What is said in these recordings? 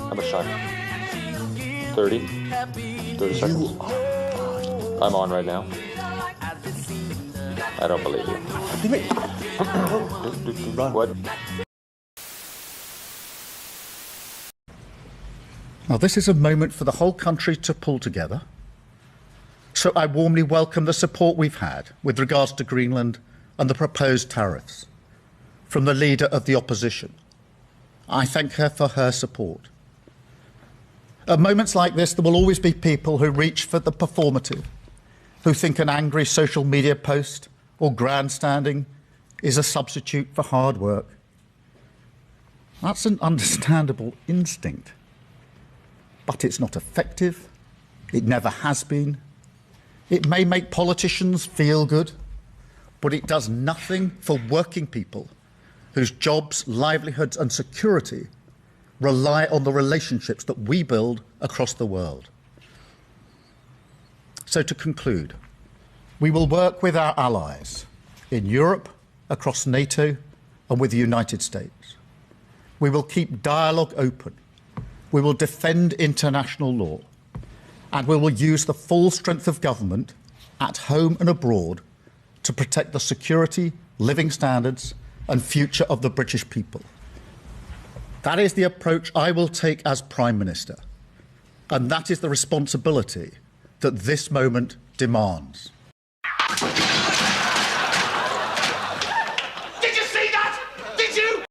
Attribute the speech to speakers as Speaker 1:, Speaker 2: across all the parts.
Speaker 1: How much time? 30? 30 seconds? I'm on right now. I don't believe you. What?
Speaker 2: Now, this is a moment for the whole country to pull together. So I warmly welcome the support we've had with regards to Greenland and the proposed tariffs from the leader of the opposition. I thank her for her support. At moments like this, there will always be people who reach for the performative, who think an angry social media post or grandstanding is a substitute for hard work. That's an understandable instinct. But it's not effective. It never has been. It may make politicians feel good, but it does nothing for working people whose jobs, livelihoods and security rely on the relationships that we build across the world. So to conclude, we will work with our allies in Europe, across NATO and with the United States. We will keep dialogue open. We will defend international law, and we will use the full strength of government at home and abroad to protect the security, living standards and future of the British people. That is the approach I will take as Prime Minister, and that is the responsibility that this moment demands.
Speaker 3: Did you see that? Did you?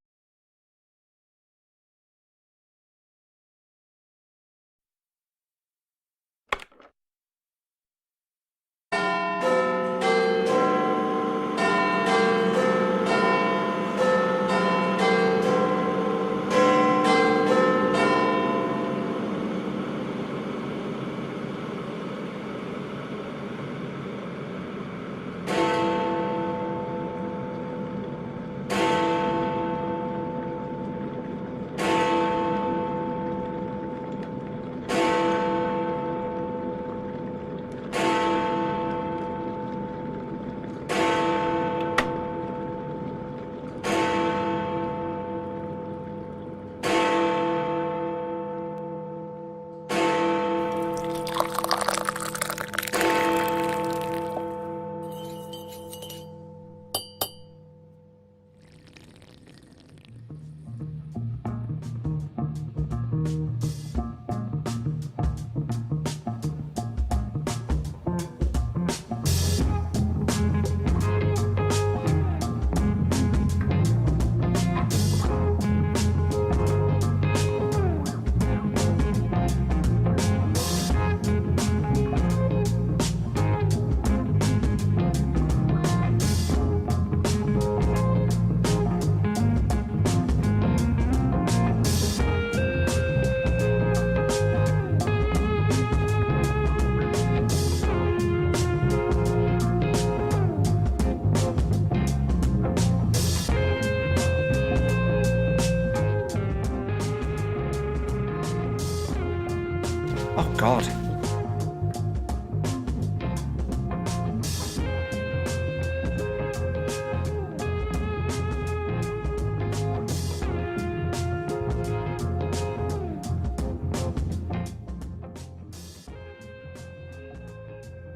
Speaker 4: Oh, God.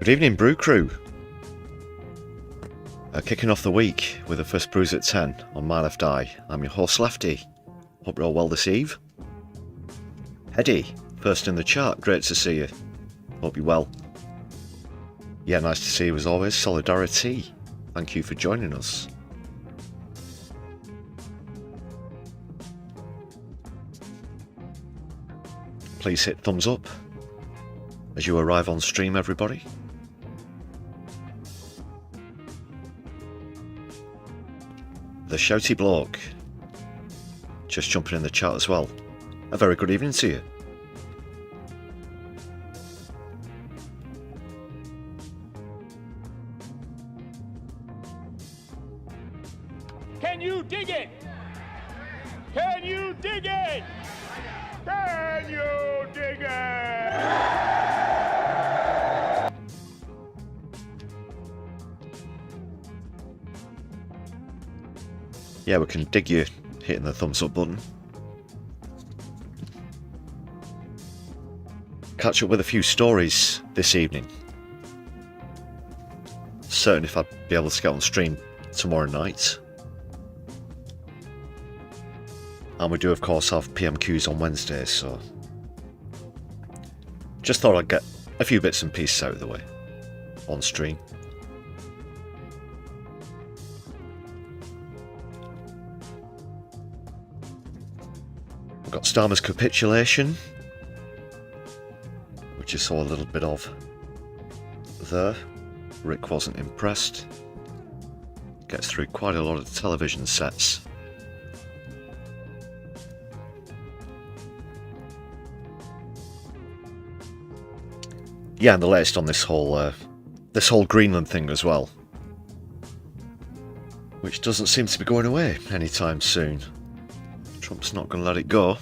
Speaker 5: Good evening, Brew Crew. Kicking off the week with the first Brews at 10 on My Left Eye. I'm your host, Lefty. Hope you're all well this eve. Eddie, first in the chart, great to see you. Hope you're well. Yeah, nice to see you as always. Solidari-Tea, thank you for joining us. Please hit thumbs up as you arrive on stream, everybody. The Shouty Bloke, just jumping in the chat as well. A very good evening to you.
Speaker 6: Can you dig it? Can you dig it? Can you dig it?
Speaker 5: Yeah, we can dig you hitting the thumbs up button. catch up with a few stories this evening. Certain if I'd be able to get on stream tomorrow night. And we do of course have PMQs on Wednesdays, so just thought I'd get a few bits and pieces out of the way on stream. We've got Starmer's capitulation, which you saw a little bit of there. Rick wasn't impressed. Gets through quite a lot of television sets. Yeah, and the latest on this whole Greenland thing as well, which doesn't seem to be going away anytime soon. Trump's not going to let it go,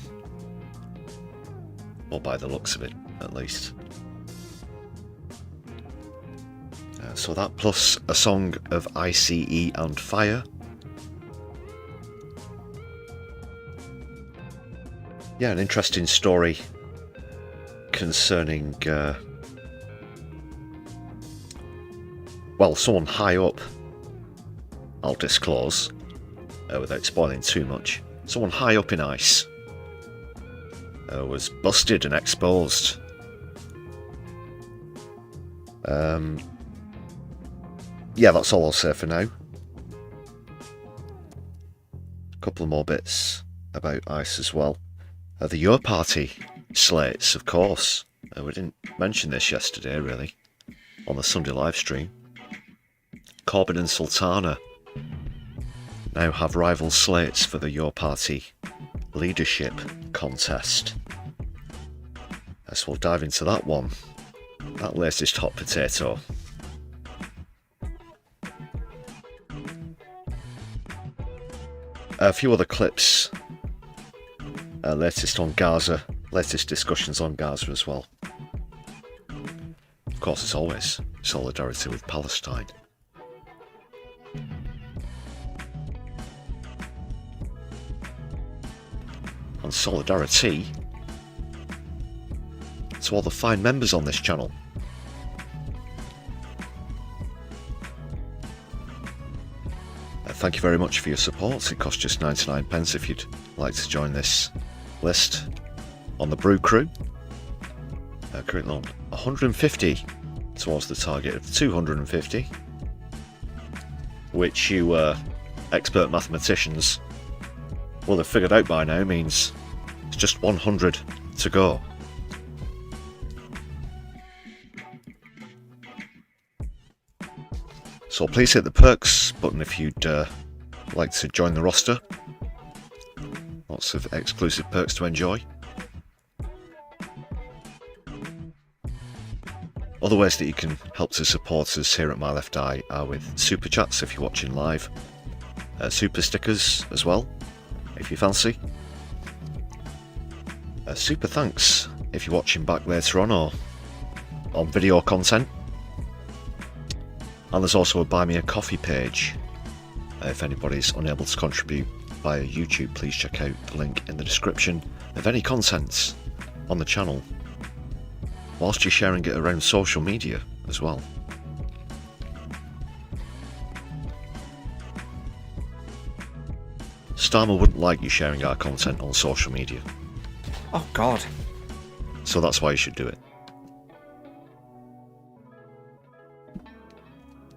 Speaker 5: or by the looks of it, at least. So that plus a song of I.C.E.A.F and Fire. Yeah, an interesting story concerning, well, someone high up, I'll disclose, without spoiling too much. Someone high up in ICE was busted and exposed. Yeah, that's all I'll say for now. A couple of more bits about ICE as well. The Your Party slates, of course. We didn't mention this yesterday, really, on the Sunday live stream. Corbyn and Sultana now have rival slates for the Your Party leadership contest. So we'll dive into that one. That latest hot potato. A few other clips. Latest on Gaza. Latest discussions on Gaza as well. Of course, as always, solidarity with Palestine. And Solidari-Tea to all the fine members on this channel. Thank you very much for your support. It costs just 99p if you'd like to join this list on the Brew Crew. Currently on 150 towards the target of 250, which you expert mathematicians will have figured out by now means it's just 100 to go. So please hit the perks button if you'd like to join the roster. Lots of exclusive perks to enjoy. Other ways that you can help to support us here at My Left Eye are with super chats if you're watching live, super stickers as well if you fancy, super thanks if you're watching back later on or on video content. And there's also a Buy Me a Coffee page. If anybody's unable to contribute via YouTube, please check out the link in the description of any content on the channel, whilst you're sharing it around social media as well. Starmer wouldn't like you sharing our content on social media.
Speaker 1: Oh God.
Speaker 5: So that's why you should do it.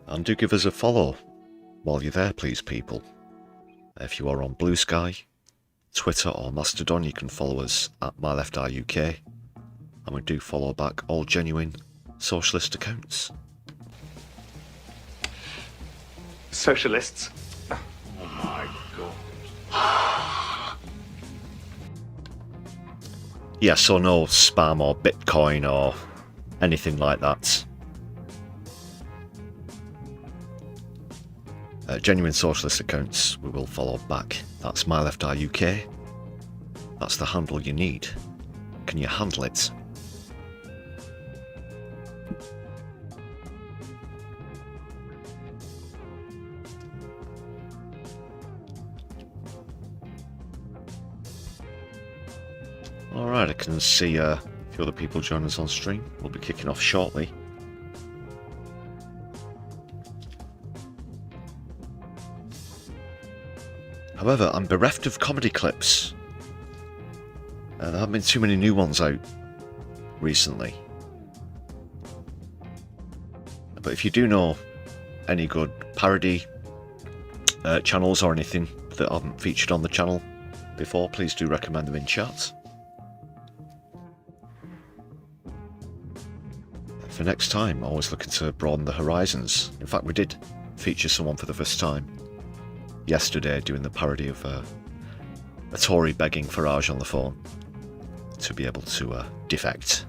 Speaker 5: And do give us a follow while you're there, please, people. If you are on Blue Sky, Twitter or Mastodon, you can follow us at My Left Eye UK. And we do follow back all genuine socialist accounts.
Speaker 3: Socialists. Oh my God.
Speaker 5: Yeah, so no spam or Bitcoin or anything like that. Genuine socialist accounts we will follow back. That's My Left Eye UK. That's the handle you need. Can you handle it? Alright, I can see a few other people join us on stream. We'll be kicking off shortly. However, I'm bereft of comedy clips. There haven't been too many new ones out recently. But if you do know any good parody channels or anything that haven't featured on the channel before, please do recommend them in chat. For next time, always looking to broaden the horizons. In fact, we did feature someone for the first time yesterday doing the parody of a Tory begging Farage on the phone to be able to defect.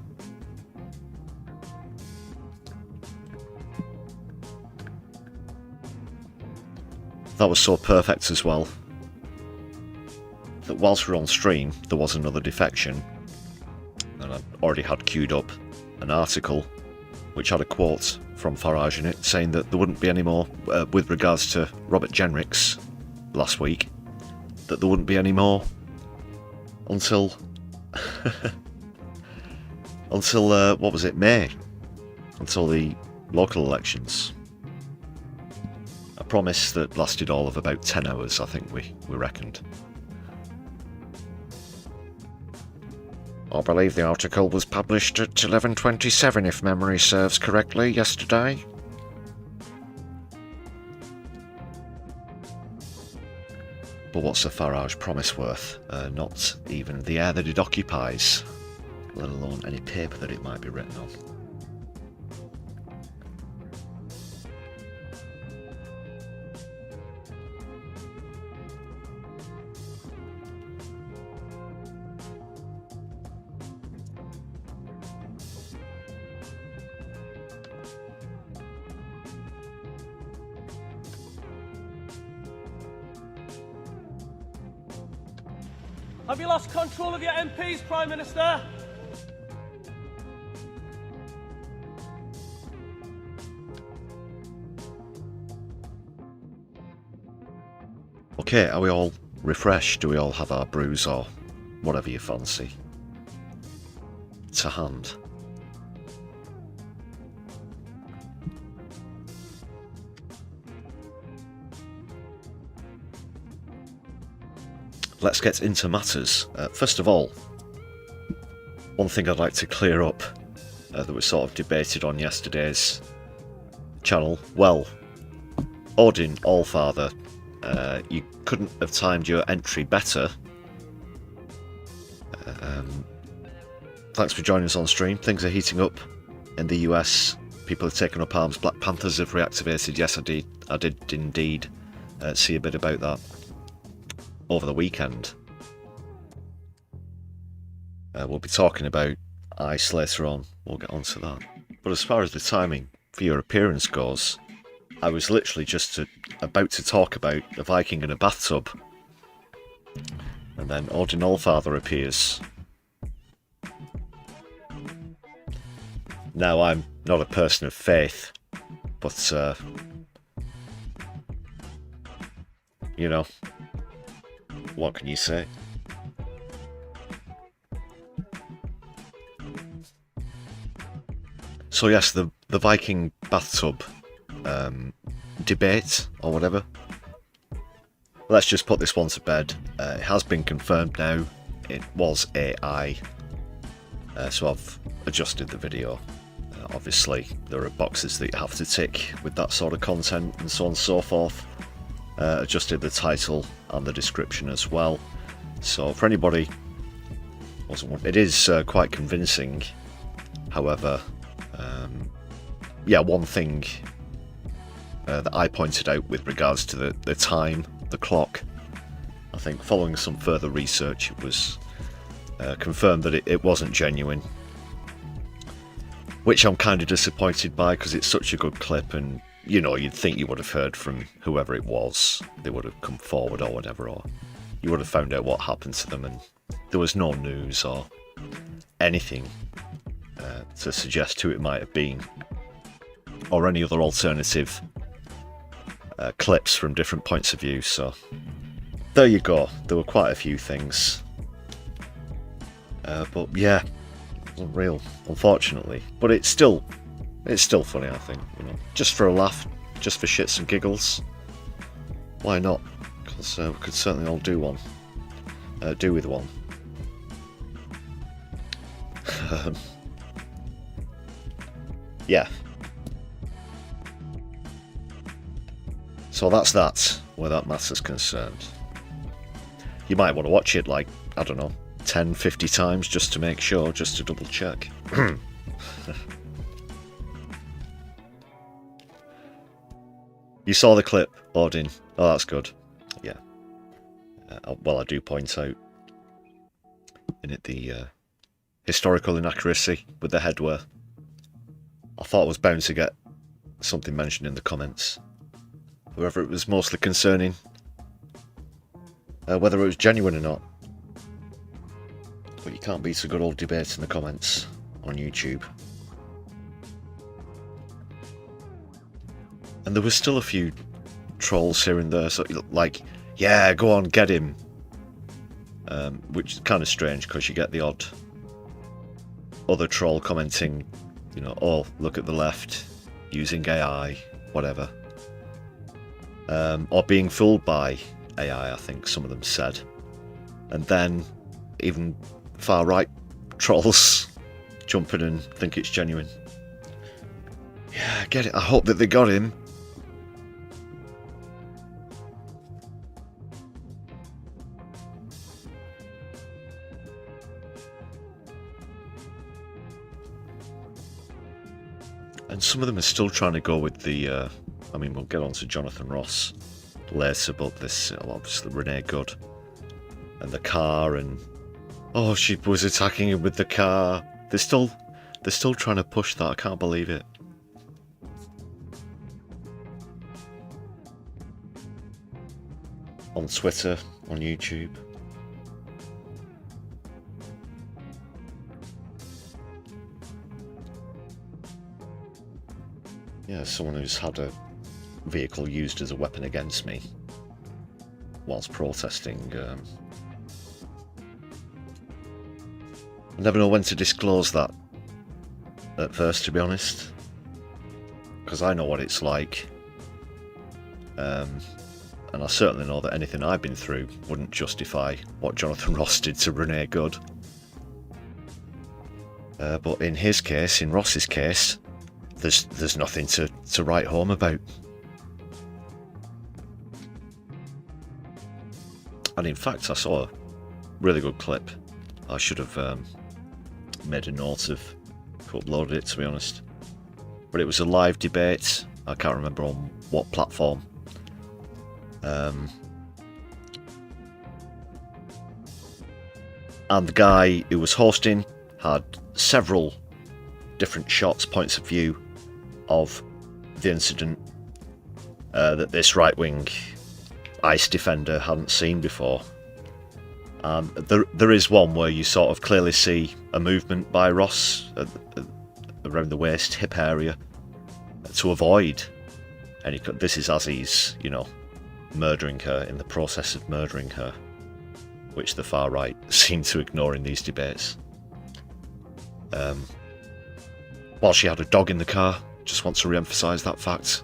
Speaker 5: That was so perfect as well that whilst we were on stream there was another defection, and I already had queued up an article which had a quote from Farage in it saying that there wouldn't be any more, with regards to Robert Jenrick's last week, that there wouldn't be any more until until what was it, May, until the local elections. A promise that lasted all of about 10 hours, I think we reckoned. I believe the article was published at 11:27, if memory serves correctly, yesterday. But what's a Farage promise worth? Not even the air that it occupies, let alone any paper that it might be written on.
Speaker 4: Have you lost control of your MPs, Prime Minister?
Speaker 5: Okay, are we all refreshed? Do we all have our brews or whatever you fancy to hand? Let's get into matters. First of all, one thing I'd like to clear up that was sort of debated on yesterday's channel. Well, Odin Allfather, you couldn't have timed your entry better. Thanks for joining us on stream. Things are heating up in the US. People have taken up arms. Black Panthers have reactivated. Yes, I did indeed see a bit about that over the weekend. We'll be talking about ICE later on. We'll get onto that. But as far as the timing for your appearance goes, I was literally just about to talk about a Viking in a bathtub, and then Odin Allfather appears. Now, I'm not a person of faith, but you know, what can you say? So yes, the Viking bathtub debate or whatever. Let's just put this one to bed. It has been confirmed now. It was AI. So I've adjusted the video. Obviously, there are boxes that you have to tick with that sort of content and so on and so forth. Adjusted the title and the description as well. So for anybody, it is quite convincing. However, yeah, one thing that I pointed out with regards to the time, the clock, I think following some further research, it was confirmed that it wasn't genuine, which I'm kind of disappointed by, because it's such a good clip, and you know, you'd think you would have heard from whoever it was. They would have come forward or whatever, or you would have found out what happened to them, and there was no news or anything to suggest who it might have been, or any other alternative clips from different points of view. So there you go. There were quite a few things, but yeah, Wasn't real, unfortunately. But it's still funny, I think. You know, just for a laugh, just for shits and giggles. Why not? Because we could certainly all do one. Do with one. Yeah. So that's that, where that matter's concerned. You might want to watch it like, I don't know, 10, 50 times just to make sure, just to double check. You saw the clip, Odin. Oh, that's good. Yeah. Well, I do point out in it the historical inaccuracy with the headwear. I thought I was bound to get something mentioned in the comments. Whoever it was mostly concerning. Whether it was genuine or not. But you can't beat a good old debate in the comments on YouTube. And there was still a few trolls here and there, so like, yeah, go on, get him. Which is kind of strange, because you get the odd other troll commenting, you know, oh, look at the left, using AI, whatever. Or being fooled by AI, I think some of them said. And then even far-right trolls jump in and think it's genuine. Yeah, I get it. I hope that they got him. And some of them are still trying to go with the, I mean, we'll get on to Jonathan Ross later, but this, obviously, Renee Good and the car, and oh, she was attacking him with the car. They're still trying to push that. I can't believe it. On Twitter, on YouTube. Yeah, someone who's had a vehicle used as a weapon against me whilst protesting. I never know when to disclose that at first, to be honest, because I know what it's like, and I certainly know that anything I've been through wouldn't justify what Jonathan Ross did to Renee Good. But in his case, in Ross's case, there's nothing to write home about. And in fact, I saw a really good clip. I should have made a note of uploaded it, to be honest. But it was a live debate. I can't remember on what platform. And the guy who was hosting had several different shots, points of view of the incident that this right-wing ICE defender hadn't seen before. There is one where you sort of clearly see a movement by Ross around the waist, hip area to avoid any. This is as he's, you know, murdering her, in the process of murdering her, which the far right seem to ignore in these debates. While she had a dog in the car, just want to re-emphasise that fact.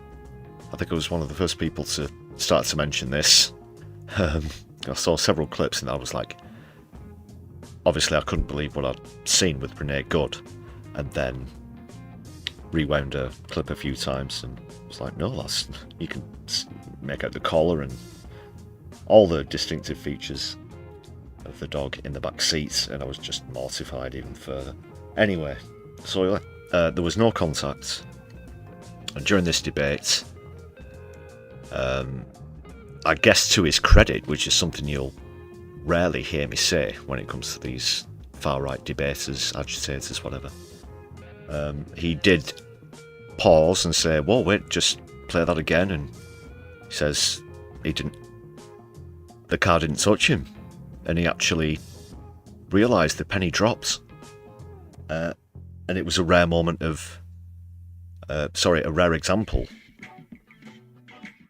Speaker 5: I think I was one of the first people to start to mention this. I saw several clips and I was like, obviously I couldn't believe what I'd seen with Renee Good, and then rewound a clip a few times and was like, no, that's, you can make out the collar and all the distinctive features of the dog in the back seat, and I was just mortified even further. Anyway, so there was no contact, and during this debate, I guess to his credit, which is something you'll rarely hear me say when it comes to these far-right debaters, agitators, whatever, he did pause and say, whoa, wait, just play that again, and he says the car didn't touch him, and he actually realised the penny dropped. And it was a rare moment of, a rare example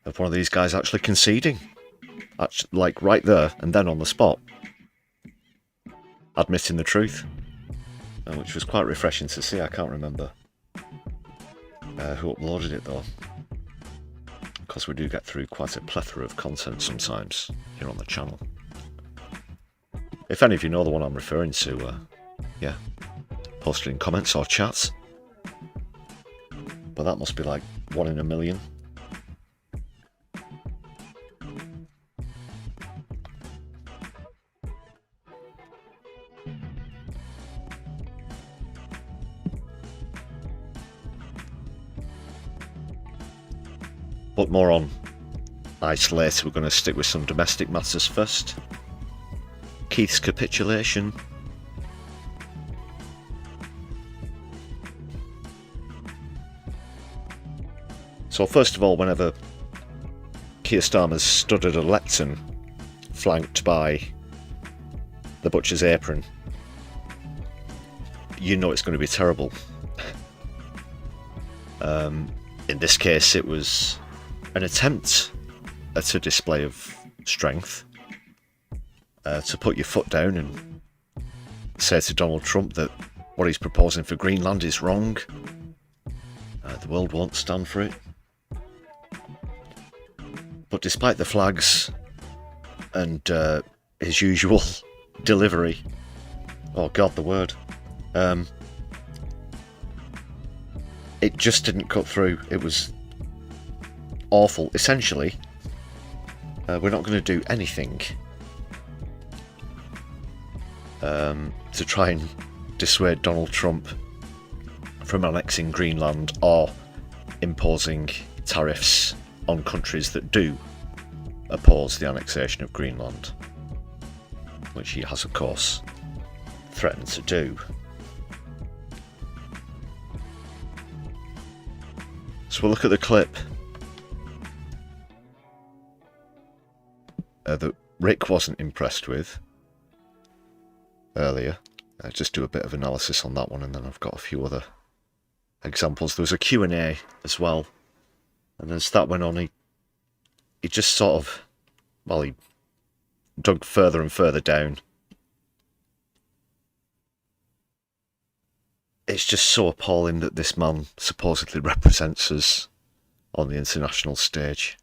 Speaker 5: of one of these guys actually conceding, like right there and then on the spot, admitting the truth. which was quite refreshing to see. I can't remember who uploaded it though, because we do get through quite a plethora of content sometimes here on the channel. If any of you know the one I'm referring to, yeah, post it in comments or chats. But that must be like 1 in a million. But more on I.C.E.A.F. We're going to stick with some domestic matters first. Keith's capitulation. So first of all, whenever Keir Starmer's stood at a lectern flanked by the butcher's apron, you know it's going to be terrible. In this case, it was an attempt at a display of strength, to put your foot down and say to Donald Trump that what he's proposing for Greenland is wrong. The world won't stand for it. But despite the flags and his usual delivery, oh god, the word, it just didn't cut through. It was awful. Essentially, we're not going to do anything to try and dissuade Donald Trump from annexing Greenland or imposing tariffs on countries that do oppose the annexation of Greenland, which he has, of course, threatened to do. So we'll look at the clip that Rick wasn't impressed with earlier. I'll just do a bit of analysis on that one, and then I've got a few other examples. There was a Q&A as well, and as that went on, he just sort of, well, he dug further and further down. It's just so appalling that this man supposedly represents us on the international stage.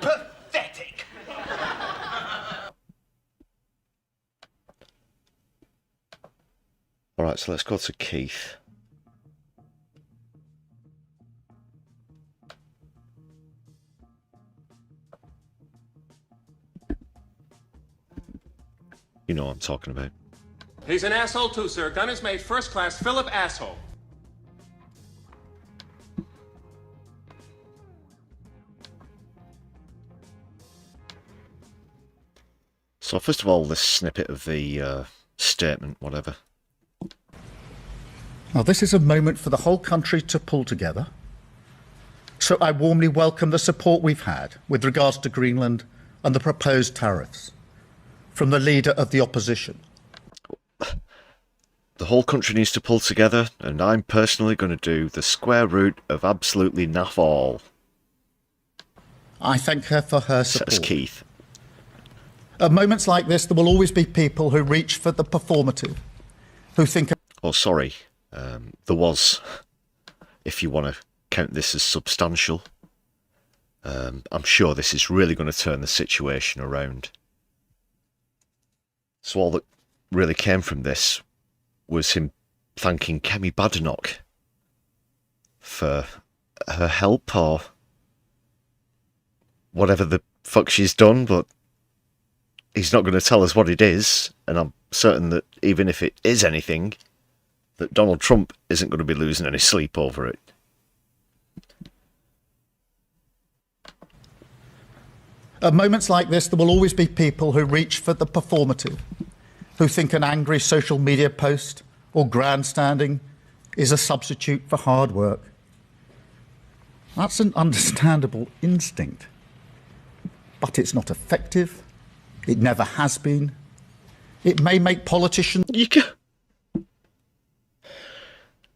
Speaker 6: Pathetic!
Speaker 5: Alright, so let's go to Keith. You know what I'm talking about.
Speaker 7: He's an asshole too, sir. Gun is made first class Philip A.S.O.
Speaker 5: So first of all, this snippet of the statement, whatever.
Speaker 2: Now, this is a moment for the whole country to pull together. So I warmly welcome the support we've had with regards to Greenland and the proposed tariffs from the leader of the opposition.
Speaker 5: The whole country needs to pull together, and I'm personally going to do the square root of absolutely naff all.
Speaker 2: I thank her for her support.
Speaker 5: Says Keith.
Speaker 2: At moments like this, there will always be people who reach for the performative, who think...
Speaker 5: Oh, sorry. There was, if you want to count this as substantial. I'm sure this is really going to turn the situation around. So all that really came from this was him thanking Kemi Badenoch for her help or whatever the fuck she's done, but he's not going to tell us what it is, and I'm certain that even if it is anything, that Donald Trump isn't going to be losing any sleep over it.
Speaker 2: At moments like this, there will always be people who reach for the performative, who think an angry social media post or grandstanding is a substitute for hard work. That's an understandable instinct, but it's not effective. It never has been. It may make politicians...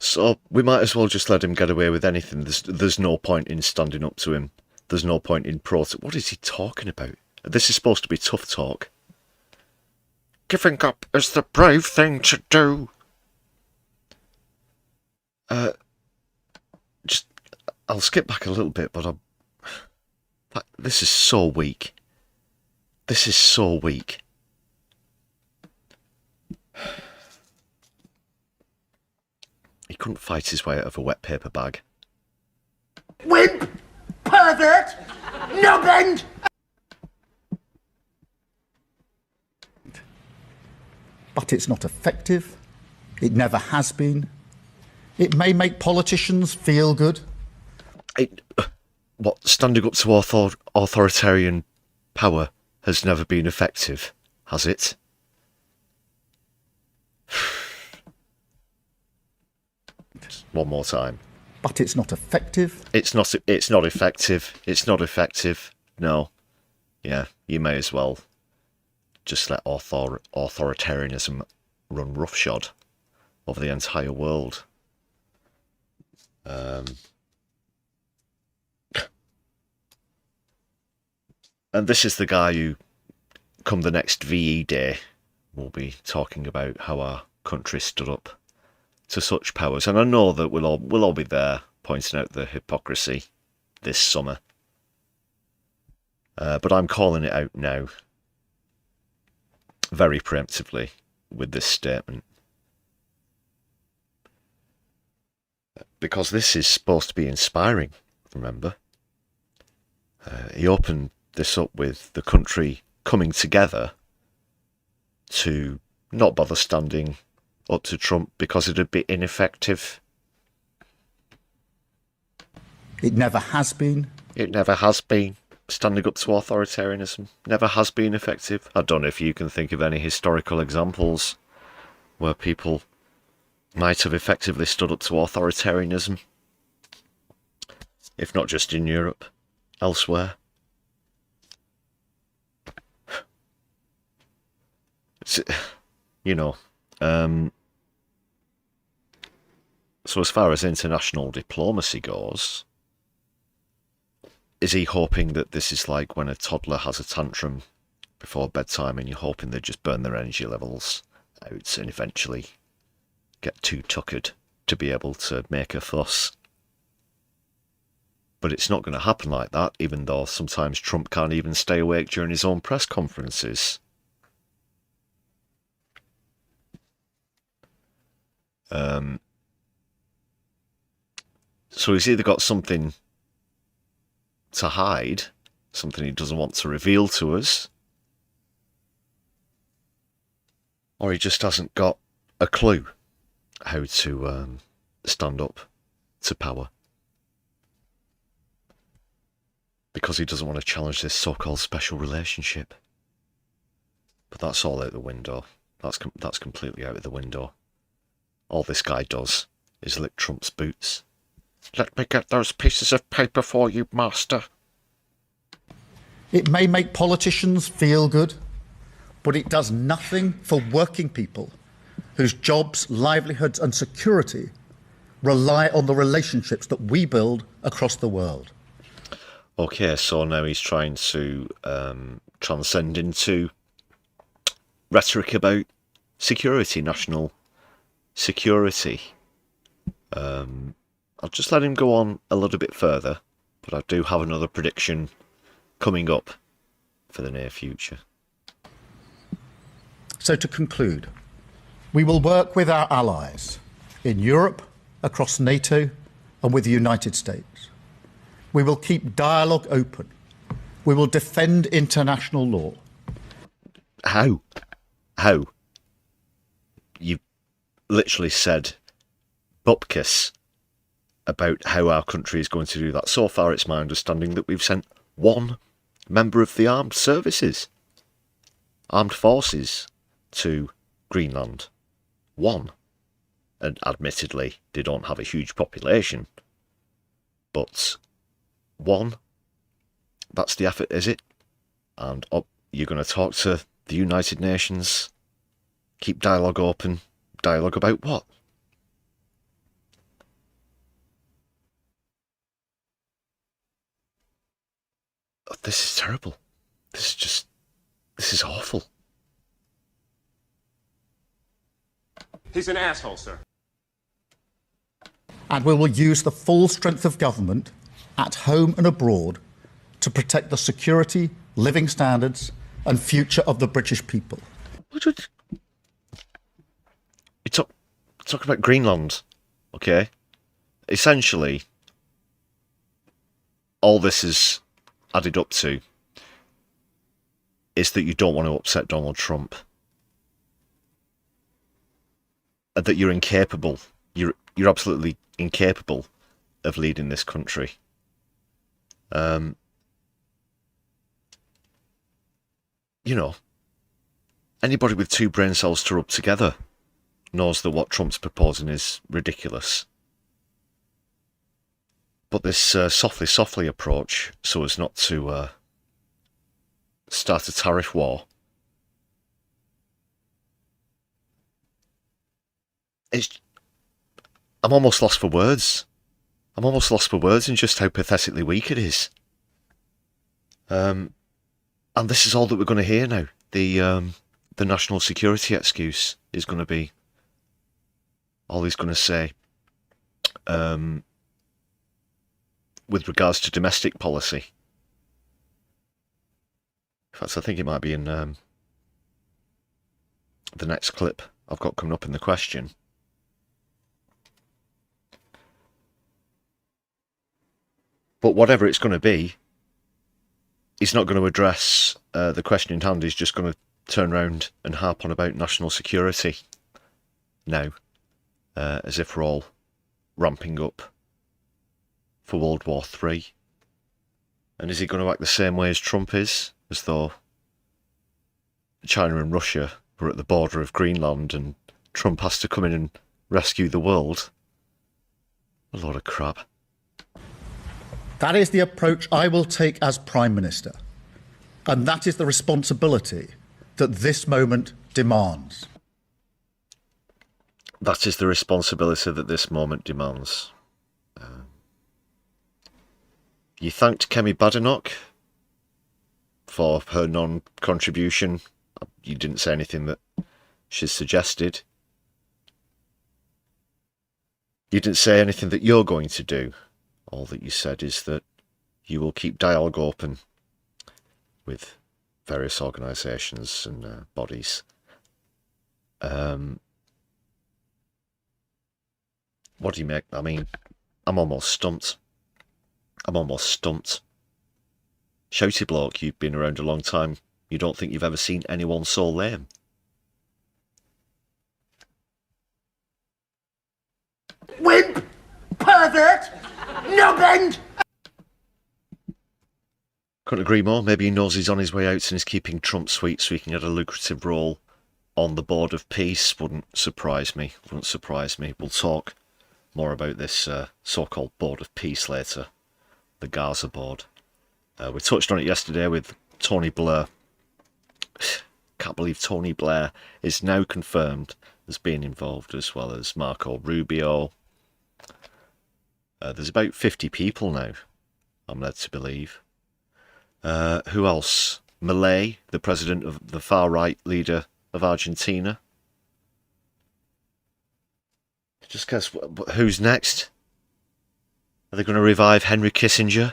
Speaker 5: So we might as well just let him get away with anything. There's no point in standing up to him. There's no point in protest. What is he talking about? This is supposed to be tough talk. Giving up is the brave thing to do. I'll skip back a little bit, but this is so weak. This is so weak. He couldn't fight his way out of a wet paper bag.
Speaker 8: Wimp! Pervert! Knobend!
Speaker 2: But it's not effective. It never has been. It may make politicians feel good.
Speaker 5: Standing up to authoritarian power has never been effective, has it? One more time.
Speaker 2: But it's not effective.
Speaker 5: It's not effective. It's not effective. No. Yeah, you may as well just let authoritarianism run roughshod over the entire world. And this is the guy who, come the next VE Day, will be talking about how our country stood up to such powers. And I know that we'll all be there pointing out the hypocrisy this summer. But I'm calling it out now, very preemptively, with this statement. Because this is supposed to be inspiring, remember? He opened this up with the country coming together to not bother standing up to Trump because it'd be ineffective.
Speaker 2: It never has been.
Speaker 5: It never has been. Standing up to authoritarianism never has been effective. I don't know if you can think of any historical examples where people might have effectively stood up to authoritarianism. If not just in Europe, elsewhere. You know, so as far as international diplomacy goes, is he hoping that this is like when a toddler has a tantrum before bedtime and you're hoping they just burn their energy levels out and eventually get too tuckered to be able to make a fuss? But it's not going to happen like that, even though sometimes Trump can't even stay awake during his own press conferences. So he's either got something to hide, something he doesn't want to reveal to us, or he just hasn't got a clue how to stand up to power. Because he doesn't want to challenge this so-called special relationship. But that's all out the window. That's completely out of the window. All this guy does is lick Trump's boots. Let me get those pieces of paper for you, master.
Speaker 2: It may make politicians feel good, but it does nothing for working people whose jobs, livelihoods and security rely on the relationships that we build across the world.
Speaker 5: Okay, so now he's trying to transcend into rhetoric about security, national security. I'll just let him go on a little bit further, but I do have another prediction coming up for the near future.
Speaker 2: So to conclude, we will work with our allies in Europe, across NATO and with the United States. We will keep dialogue open. We will defend international law.
Speaker 5: How? You literally said bupkis about how our country is going to do that. So far, it's my understanding that we've sent one member of the armed services, armed forces, to Greenland. One. And admittedly, they don't have a huge population. But one, that's the effort, is it? And you're going to talk to the United Nations, keep dialogue open. Dialogue about what? This is terrible. This is awful.
Speaker 7: He's an asshole, sir.
Speaker 2: And we will use the full strength of government at home and abroad to protect the security, living standards and future of the British people.
Speaker 5: You talk about Greenland, okay? Essentially, all this is added up to is that you don't want to upset Donald Trump. And that you're incapable. You're absolutely incapable of leading this country. You know, anybody with two brain cells to rub together knows that what Trump's proposing is ridiculous. But this softly approach, so as not to start a tariff war, I'm almost lost for words. I'm almost lost for words in just how pathetically weak it is. And this is all that we're going to hear now. The national security excuse is going to be all he's going to say with regards to domestic policy. In fact, I think it might be in the next clip I've got coming up in the question. But whatever it's going to be, he's not going to address the question in hand. He's just going to turn around and harp on about national security now, as if we're all ramping up for World War III. And is he going to act the same way as Trump is, as though China and Russia were at the border of Greenland and Trump has to come in and rescue the world? A load of crap.
Speaker 2: That is the approach I will take as Prime Minister. And that is the responsibility that this moment demands.
Speaker 5: That is the responsibility that this moment demands. You thanked Kemi Badenoch for her non-contribution. You didn't say anything that she's suggested. You didn't say anything that you're going to do. All that you said is that you will keep dialogue open with various organisations and bodies. What do you make? I mean, I'm almost stumped. Shouty bloke, you've been around a long time. You don't think you've ever seen anyone so lame?
Speaker 8: Wimp! Pervert! No bend!
Speaker 5: Couldn't agree more. Maybe he knows he's on his way out and is keeping Trump sweet so he can get a lucrative role on the Board of Peace. Wouldn't surprise me. We'll talk more about this so-called Board of Peace later. The Gaza board. We touched on it yesterday with Tony Blair. Can't believe Tony Blair is now confirmed as being involved, as well as Marco Rubio. There's about 50 people now, I'm led to believe. Who else? Milei, the president of the far-right leader of Argentina. Just guess, who's next? Are they going to revive Henry Kissinger?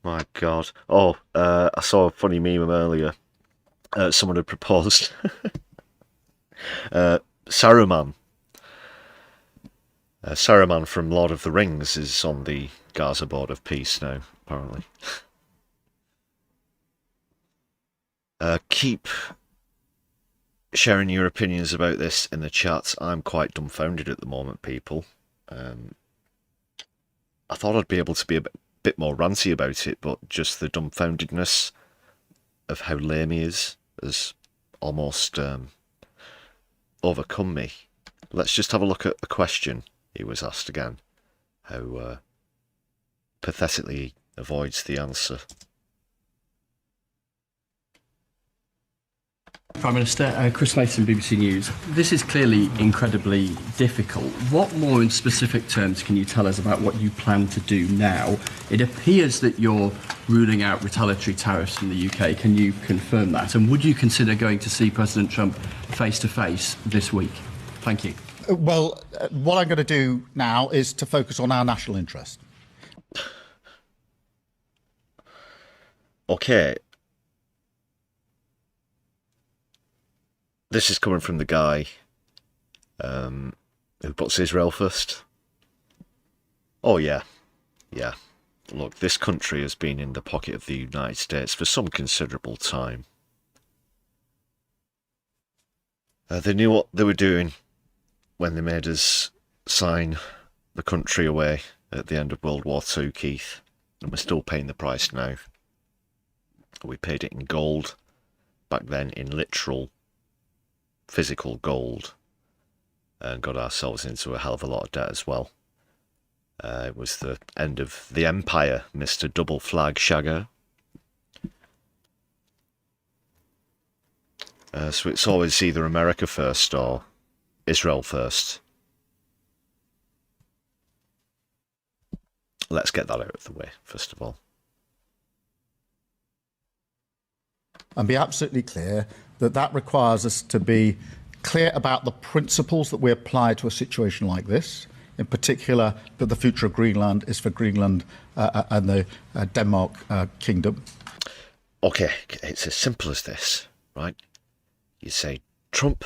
Speaker 5: My God. Oh, I saw a funny meme earlier. Someone had proposed Saruman. Saruman from Lord of the Rings is on the Gaza Board of Peace now, apparently. Keep sharing your opinions about this in the chat. I'm quite dumbfounded at the moment, people. I thought I'd be able to be a bit more ranty about it, but just the dumbfoundedness of how lame he is has almost overcome me. Let's just have a look at the question he was asked again. How pathetically he avoids the answer.
Speaker 9: Prime Minister, Chris Mason, BBC News. This is clearly incredibly difficult. What more in specific terms can you tell us about what you plan to do now? It appears that you're ruling out retaliatory tariffs from the UK. Can you confirm that? And would you consider going to see President Trump face to face this week? Thank you.
Speaker 2: Well, what I'm going to do now is to focus on our national interest.
Speaker 5: Okay. This is coming from the guy who puts Israel first. Oh, yeah. Yeah. Look, this country has been in the pocket of the United States for some considerable time. They knew what they were doing when they made us sign the country away at the end of World War II, Keith. And we're still paying the price now. We paid it in gold, back then in literal, physical gold, and got ourselves into a hell of a lot of debt as well. It was the end of the empire, Mr. Double Flag Shagger. So it's always either America first or Israel first. Let's get that out of the way, first of all.
Speaker 2: And be absolutely clear that that requires us to be clear about the principles that we apply to a situation like this, in particular that the future of Greenland is for Greenland and the Denmark Kingdom.
Speaker 5: Okay, it's as simple as this, right? You say, Trump,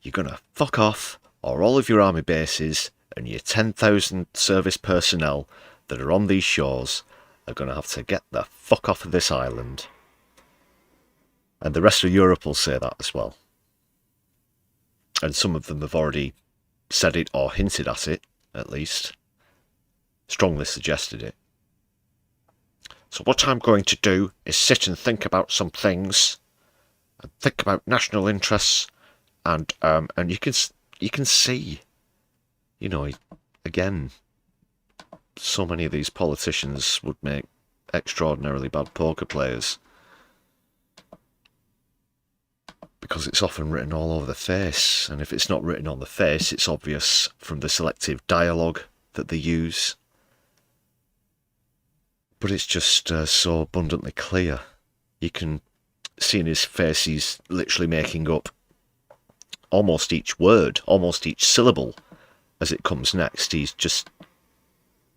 Speaker 5: you're going to fuck off, or all of your army bases and your 10,000 service personnel that are on these shores are going to have to get the fuck off of this island. And the rest of Europe will say that as well. And some of them have already said it or hinted at it, at least. Strongly suggested it. So what I'm going to do is sit and think about some things. And think about national interests. And you can see, you know, again, so many of these politicians would make extraordinarily bad poker players. Because it's often written all over the face, and if it's not written on the face, it's obvious from the selective dialogue that they use. But it's just so abundantly clear. You can see in his face he's literally making up almost each word, almost each syllable as it comes next. He's just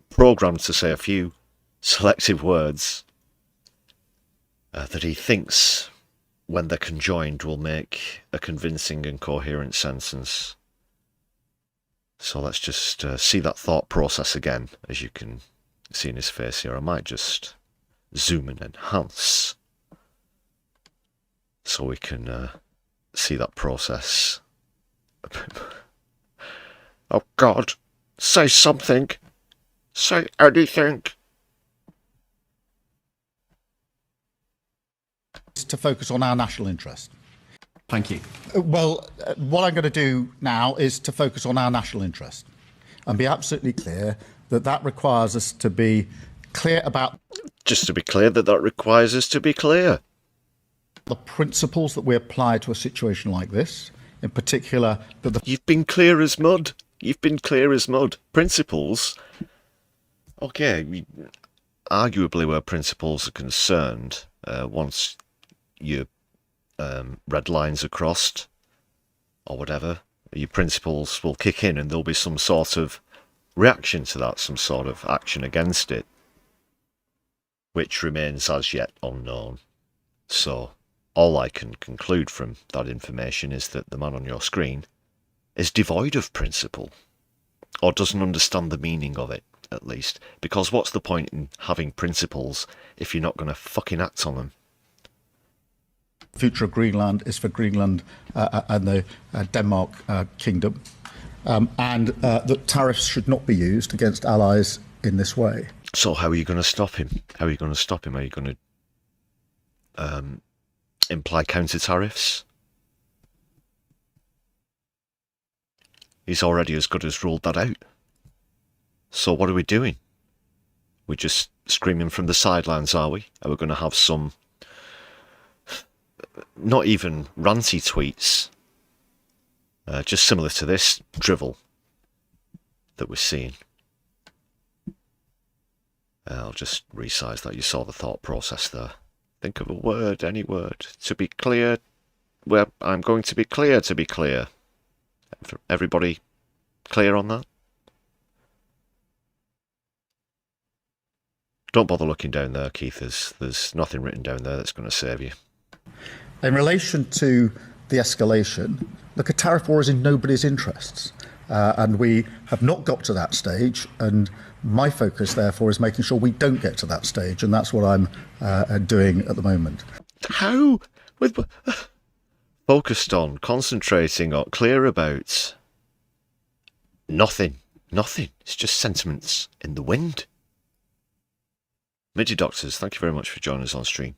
Speaker 5: programmed to say a few selective words that he thinks, when they're conjoined, will make a convincing and coherent sentence. So let's just see that thought process again, as you can see in his face here. I might just zoom and enhance so we can see that process. Oh God, say something. Say anything.
Speaker 2: To focus on our national interest.
Speaker 9: Thank you.
Speaker 2: Well, what I'm going to do now is to focus on our national interest and be absolutely clear that that requires us to be clear about...
Speaker 5: Just to be clear, that requires us to be clear.
Speaker 2: The principles that we apply to a situation like this, in particular that the...
Speaker 5: You've been clear as mud. You've been clear as mud. Principles? Okay, arguably where principles are concerned, once your red lines are crossed, or whatever, your principles will kick in and there'll be some sort of reaction to that, some sort of action against it, which remains as yet unknown. So all I can conclude from that information is that the man on your screen is devoid of principle, or doesn't understand the meaning of it, at least, because what's the point in having principles if you're not going to fucking act on them?
Speaker 2: Future of Greenland is for Greenland and the Denmark Kingdom, and that tariffs should not be used against allies in this way.
Speaker 5: So how are you going to stop him? How are you going to stop him? Are you going to imply counter tariffs? He's already as good as ruled that out. So what are we doing? We're just screaming from the sidelines, are we? Are we going to have some, not even ranty tweets, just similar to this drivel that we're seeing? I'll just resize that. You saw the thought process there. Think of a word, any word. To be clear. Well, I'm going to be clear to be clear. Everybody clear on that? Don't bother looking down there, Keith. There's nothing written down there that's going to save you.
Speaker 2: In relation to the escalation, look, a tariff war is in nobody's interests. And we have not got to that stage. And my focus, therefore, is making sure we don't get to that stage. And that's what I'm doing at the moment.
Speaker 5: How? With focused on, concentrating on, clear about. Nothing. Nothing. It's just sentiments in the wind. Midget Doctors, thank you very much for joining us on stream.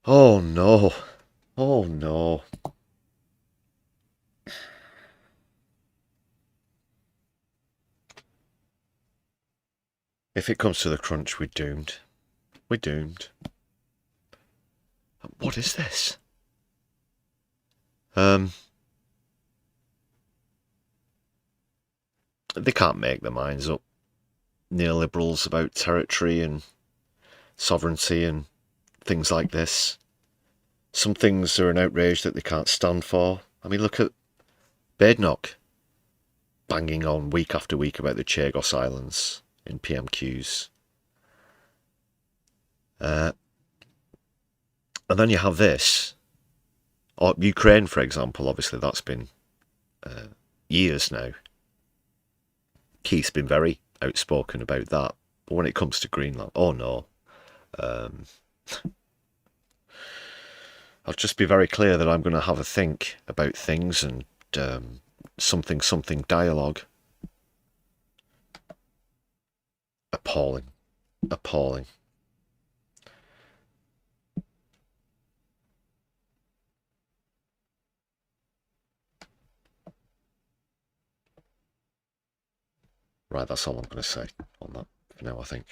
Speaker 5: Oh no. Oh no. If it comes to the crunch, we're doomed. We're doomed. What is this? They can't make their minds up. Neoliberals about territory and sovereignty and things like this. Some things are an outrage that they can't stand for. I mean, look at Badenoch banging on week after week about the Chagos Islands in PMQs. And then you have this. Or Ukraine, for example, obviously that's been years now. Keith's been very outspoken about that. But when it comes to Greenland, oh no. I'll just be very clear that I'm going to have a think about things and something dialogue. Appalling. Appalling. Right, that's all I'm going to say on that for now, I think.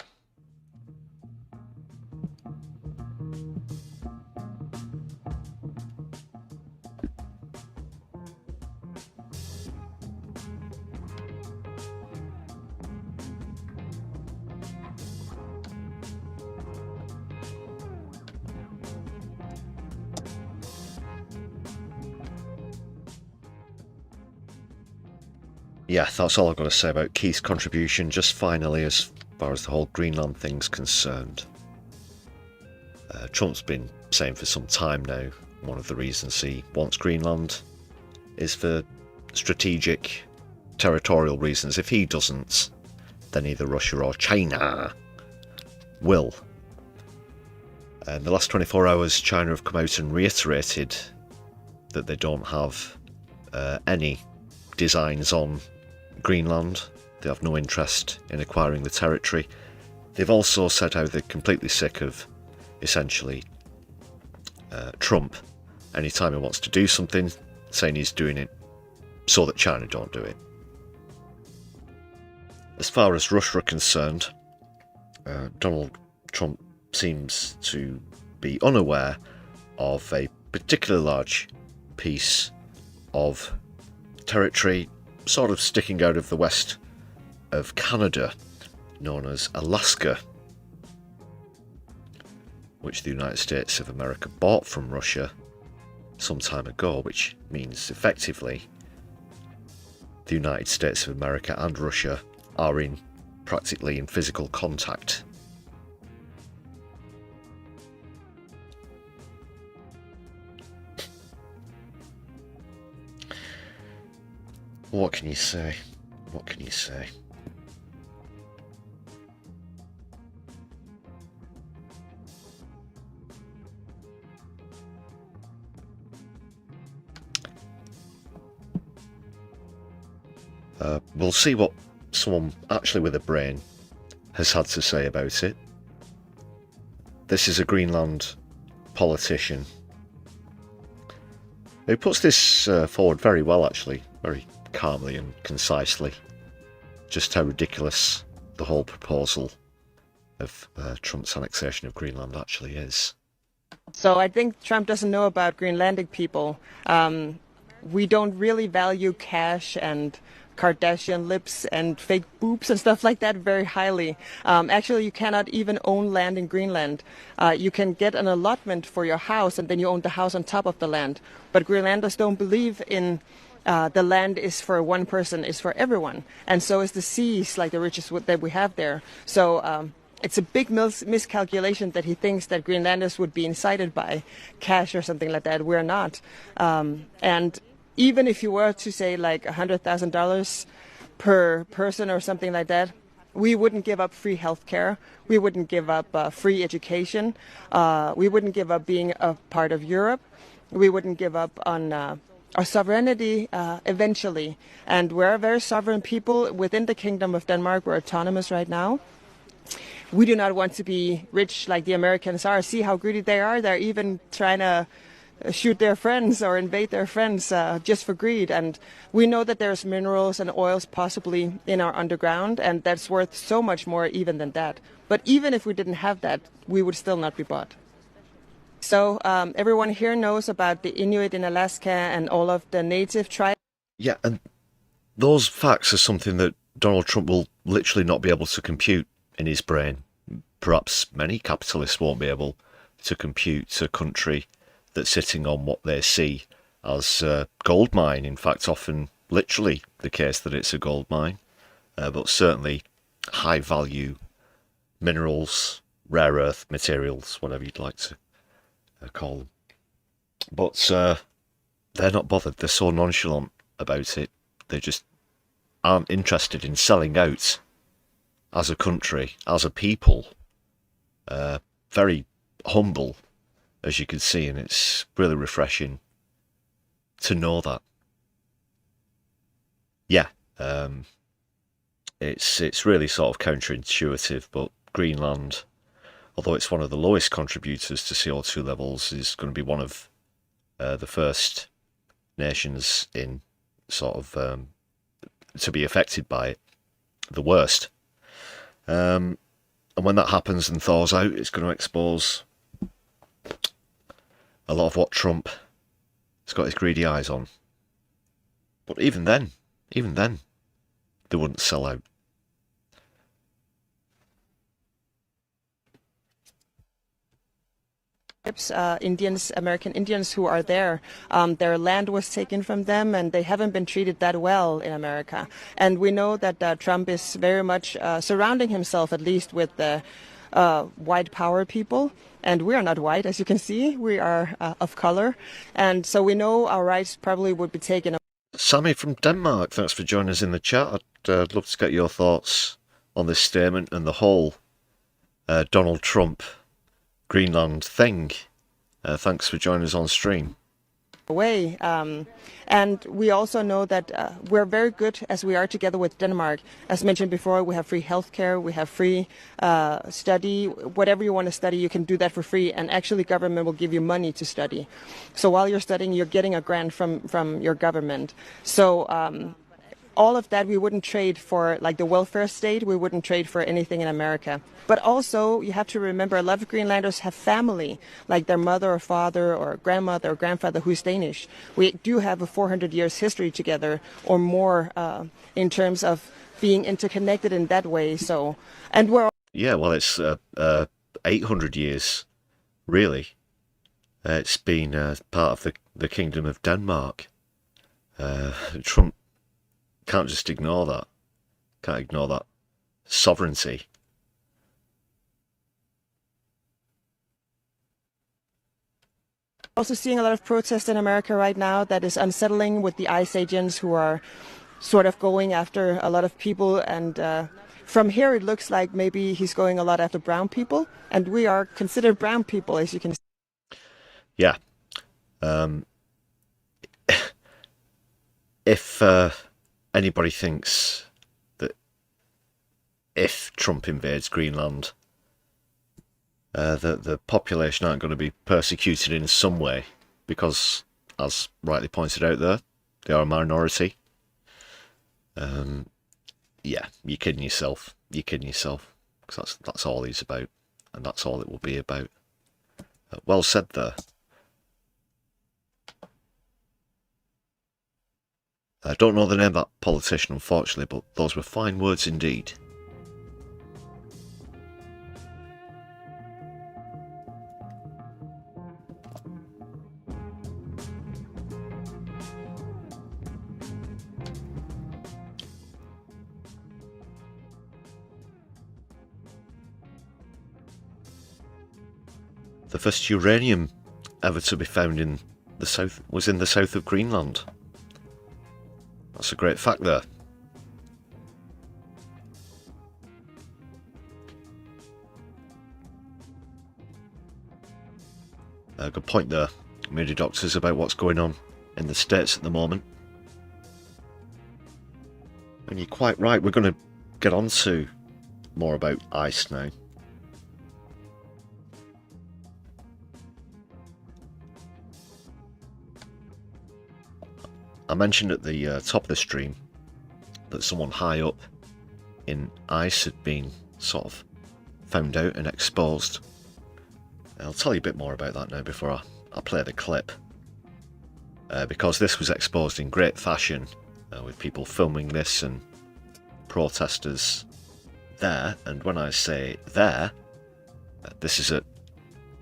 Speaker 5: Yeah, that's all I've got to say about Keith's contribution. Just finally, as far as the whole Greenland thing's concerned, Trump's been saying for some time now, one of the reasons he wants Greenland is for strategic territorial reasons. If he doesn't, then either Russia or China will. In the last 24 hours, China have come out and reiterated that they don't have any designs on Greenland. They have no interest in acquiring the territory. They've also said how they're completely sick of, essentially, Trump, anytime he wants to do something, saying he's doing it so that China don't do it. As far as Russia are concerned, Donald Trump seems to be unaware of a particularly large piece of territory sort of sticking out of the west of Canada, known as Alaska, which the United States of America bought from Russia some time ago, which means effectively the United States of America and Russia are practically in physical contact. What can you say? What can you say? We'll see what someone actually with a brain has had to say about it. This is a Greenland politician who puts this forward very well, actually, very calmly and concisely, just how ridiculous the whole proposal of Trump's annexation of Greenland actually is.
Speaker 10: So I think Trump doesn't know about Greenlandic people. We don't really value cash and Kardashian lips and fake boobs and stuff like that very highly. Actually, you cannot even own land in Greenland. You can get an allotment for your house, and then you own the house on top of the land. But Greenlanders don't believe in the land is for one person, is for everyone. And so is the seas, like the riches that we have there. So it's a big miscalculation that he thinks that Greenlanders would be incited by cash or something like that. We're not. And even if you were to say like $100,000 per person or something like that, we wouldn't give up free healthcare. We wouldn't give up free education. We wouldn't give up being a part of Europe. We wouldn't give up on our sovereignty eventually. And we're a very sovereign people within the Kingdom of Denmark. We're autonomous right now. We do not want to be rich like the Americans are. See how greedy they are. They're even trying to shoot their friends or invade their friends just for greed. And we know that there's minerals and oils possibly in our underground, and that's worth so much more even than that. But even if we didn't have that, we would still not be bought. So everyone here knows about the Inuit in Alaska and all of the native tribes.
Speaker 5: Yeah, and those facts are something that Donald Trump will literally not be able to compute in his brain. Perhaps many capitalists won't be able to compute a country that's sitting on what they see as a gold mine. In fact, often literally the case that it's a gold mine, but certainly high value minerals, rare earth materials, whatever you'd like to call them. But they're not bothered. They're so nonchalant about it. They just aren't interested in selling out as a country, as a people. Very humble, as you can see, and it's really refreshing to know that. Yeah, it's really sort of counterintuitive, but Greenland, although it's one of the lowest contributors to CO2 levels, is going to be one of the first nations in sort of to be affected by it, the worst. And when that happens and thaws out, it's going to expose a lot of what Trump has got his greedy eyes on. But even then, they wouldn't sell out.
Speaker 10: Indians, American Indians who are there, their land was taken from them, and they haven't been treated that well in America. And we know that Trump is very much surrounding himself, at least, with the white power people. And we are not white, as you can see. We are of color. And so we know our rights probably would be taken.
Speaker 5: Sammy from Denmark, thanks for joining us in the chat. I'd love to get your thoughts on this statement and the whole Donald Trump Greenland thing. Thanks for joining us on stream.
Speaker 10: Away. And we also know that we're very good as we are together with Denmark. As mentioned before, we have free healthcare, we have free study. Whatever you want to study, you can do that for free. And actually, government will give you money to study. So while you're studying, you're getting a grant from your government. So all of that we wouldn't trade for, like the welfare state. We wouldn't trade for anything in America. But also, you have to remember, a lot of Greenlanders have family, like their mother or father or grandmother or grandfather who's Danish. We do have a 400 years history together or more in terms of being interconnected in that way. So, and we're...
Speaker 5: Yeah, well, it's 800 years, really. It's been part of the Kingdom of Denmark. Trump can't just ignore that. Can't ignore that sovereignty.
Speaker 10: Also seeing a lot of protest in America right now that is unsettling, with the ICE agents who are sort of going after a lot of people. And from here, it looks like maybe he's going a lot after brown people. And we are considered brown people, as you can see.
Speaker 5: Yeah. If anybody thinks that if Trump invades Greenland, the population aren't going to be persecuted in some way, because, as rightly pointed out there, they are a minority. Yeah, you're kidding yourself. You're kidding yourself. Because that's all he's about, and that's all it will be about. Well said there. I don't know the name of that politician, unfortunately, but those were fine words indeed. The first uranium ever to be found in the south was in the south of Greenland. That's a great fact there. Good point there, media doctors, about what's going on in the States at the moment. And you're quite right, we're going to get on to more about ICE now. I mentioned at the top of the stream that someone high up in ICE had been sort of found out and exposed. I'll tell you a bit more about that now before I play the clip. Because this was exposed in great fashion, with people filming this and protesters there. And when I say there, this is at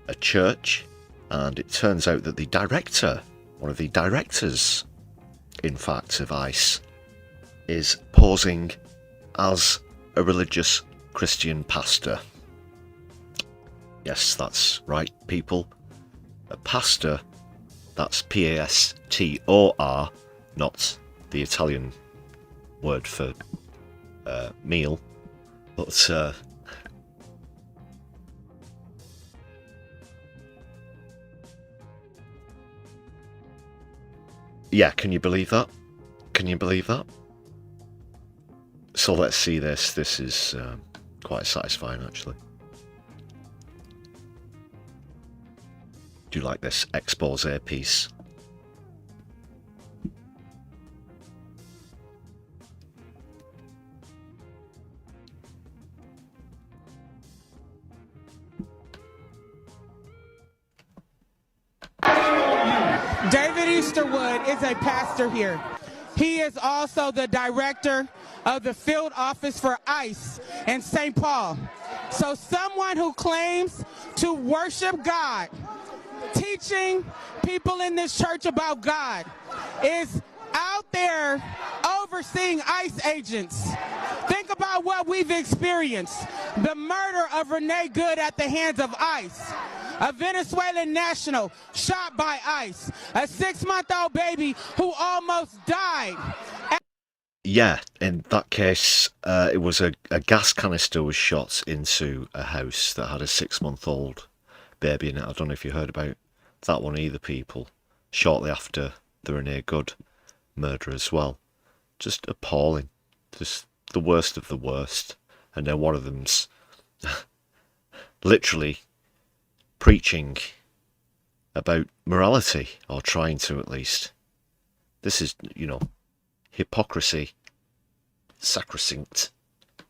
Speaker 5: a church, and it turns out that the director, one of the directors, in fact, of ICE, is posing as a religious Christian pastor. Yes, that's right, people. A pastor, that's P.A.S.T.O.R, not the Italian word for meal, but yeah, can you believe that? Can you believe that? So let's see this. This is quite satisfying, actually. Do you like this expose piece?
Speaker 11: David Easterwood is a pastor here. He is also the director of the field office for ICE in St. Paul. So someone who claims to worship God, teaching people in this church about God, is out there overseeing ICE agents. Think about what we've experienced. The murder of Renee Good at the hands of ICE. A Venezuelan national shot by ICE. A 6-month-old baby who almost died.
Speaker 5: Yeah, in that case, it was a gas canister was shot into a house that had a 6-month-old baby in it. I don't know if you heard about that one either, people. Shortly after the Renee Good murder as well. Just appalling. Just the worst of the worst. And then one of them's literally preaching about morality, or trying to at least. This is, you know, hypocrisy sacrosanct.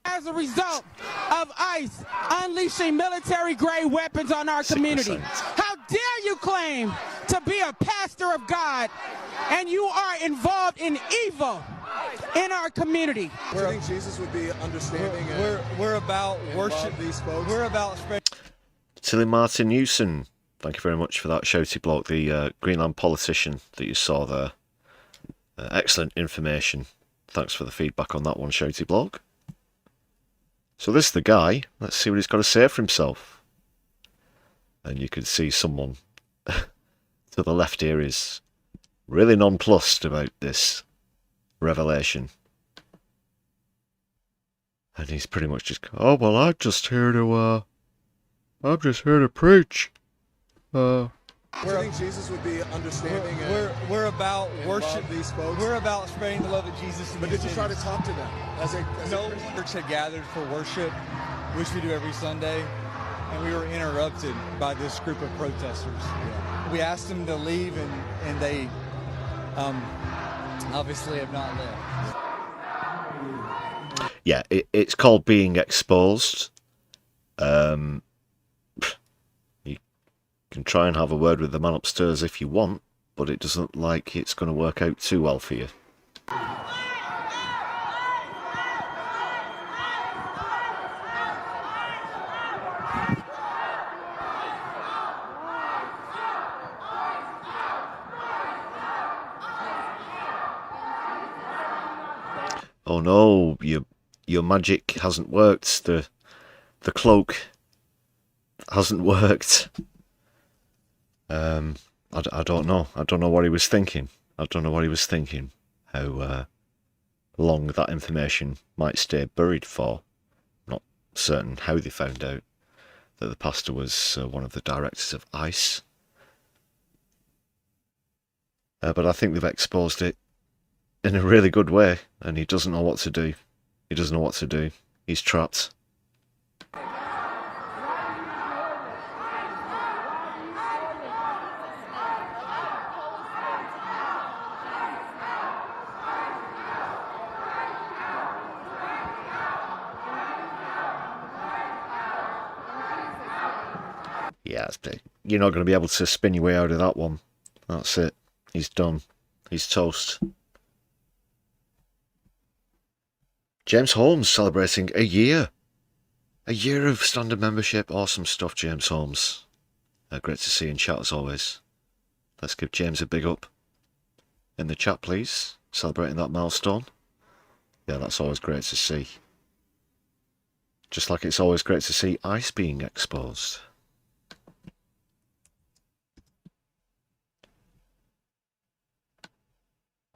Speaker 11: As a result of ICE unleashing military-grade weapons on our community. How dare you claim to be a pastor of God and you are involved in evil in our community?
Speaker 12: Do you think Jesus would be understanding?
Speaker 13: We're about worship.
Speaker 12: These folks.
Speaker 13: We're about
Speaker 5: Tilly Martin Newson, thank you very much for that, shouty bloke, the Greenland politician that you saw there. Excellent information. Thanks for the feedback on that one, shouty bloke. So this is the guy. Let's see what he's got to say for himself. And you can see someone to the left here is really nonplussed about this revelation. And he's pretty much just, oh, well, I'm just here to preach.
Speaker 12: Do you think Jesus would be understanding?
Speaker 13: We're about worship.
Speaker 12: These folks.
Speaker 13: We're about spreading the love of Jesus.
Speaker 12: But did you try to talk to them?
Speaker 13: No church had gathered for worship, which we do every Sunday, and we were interrupted by this group of protesters. Yeah. We asked them to leave, and they obviously have not left.
Speaker 5: Yeah, it's called being exposed. You can try and have a word with the man upstairs if you want, but it doesn't like it's going to work out too well for you. Oh no, your magic hasn't worked. The cloak hasn't worked. I don't know. I don't know what he was thinking. I don't know what he was thinking. How long that information might stay buried for. Not certain how they found out that the pastor was one of the directors of I.C.E.A.F. But I think they've exposed it in a really good way, and he doesn't know what to do. He doesn't know what to do. He's trapped. Yeah, you're not going to be able to spin your way out of that one. That's it. He's done. He's toast. James Holmes celebrating a year. A year of standard membership. Awesome stuff, James Holmes. Great to see you in chat as always. Let's give James a big up in the chat, please. Celebrating that milestone. Yeah, that's always great to see. Just like it's always great to see ICE being exposed.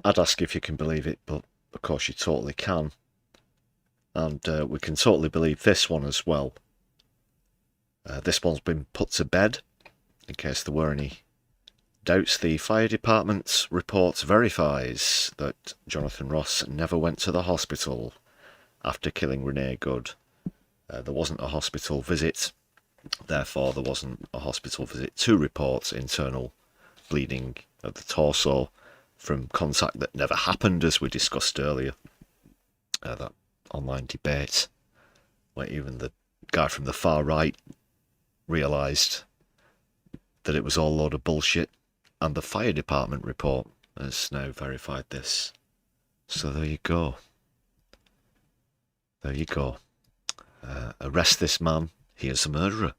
Speaker 5: I'd ask if you can believe it, but of course you totally can. And we can totally believe this one as well. This one's been put to bed, in case there were any doubts. The fire department's report verifies that Jonathan Ross never went to the hospital after killing Renee Good. There wasn't a hospital visit, therefore there wasn't a hospital visit to report internal bleeding of the torso from contact that never happened, as we discussed earlier. That online debate where even the guy from the far right realised that it was all a load of bullshit, and the fire department report has now verified this. So there you go. There you go. Arrest this man. He is a murderer.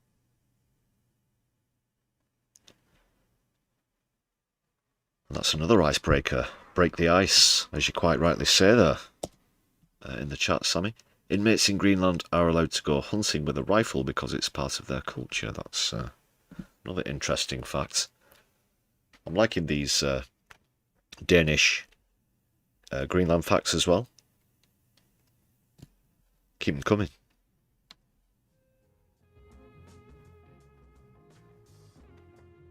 Speaker 5: And that's another icebreaker. Break the ice, as you quite rightly say there. In the chat, Sammy. Inmates in Greenland are allowed to go hunting with a rifle because it's part of their culture. That's another interesting fact. I'm liking these Danish Greenland facts as well. Keep them coming.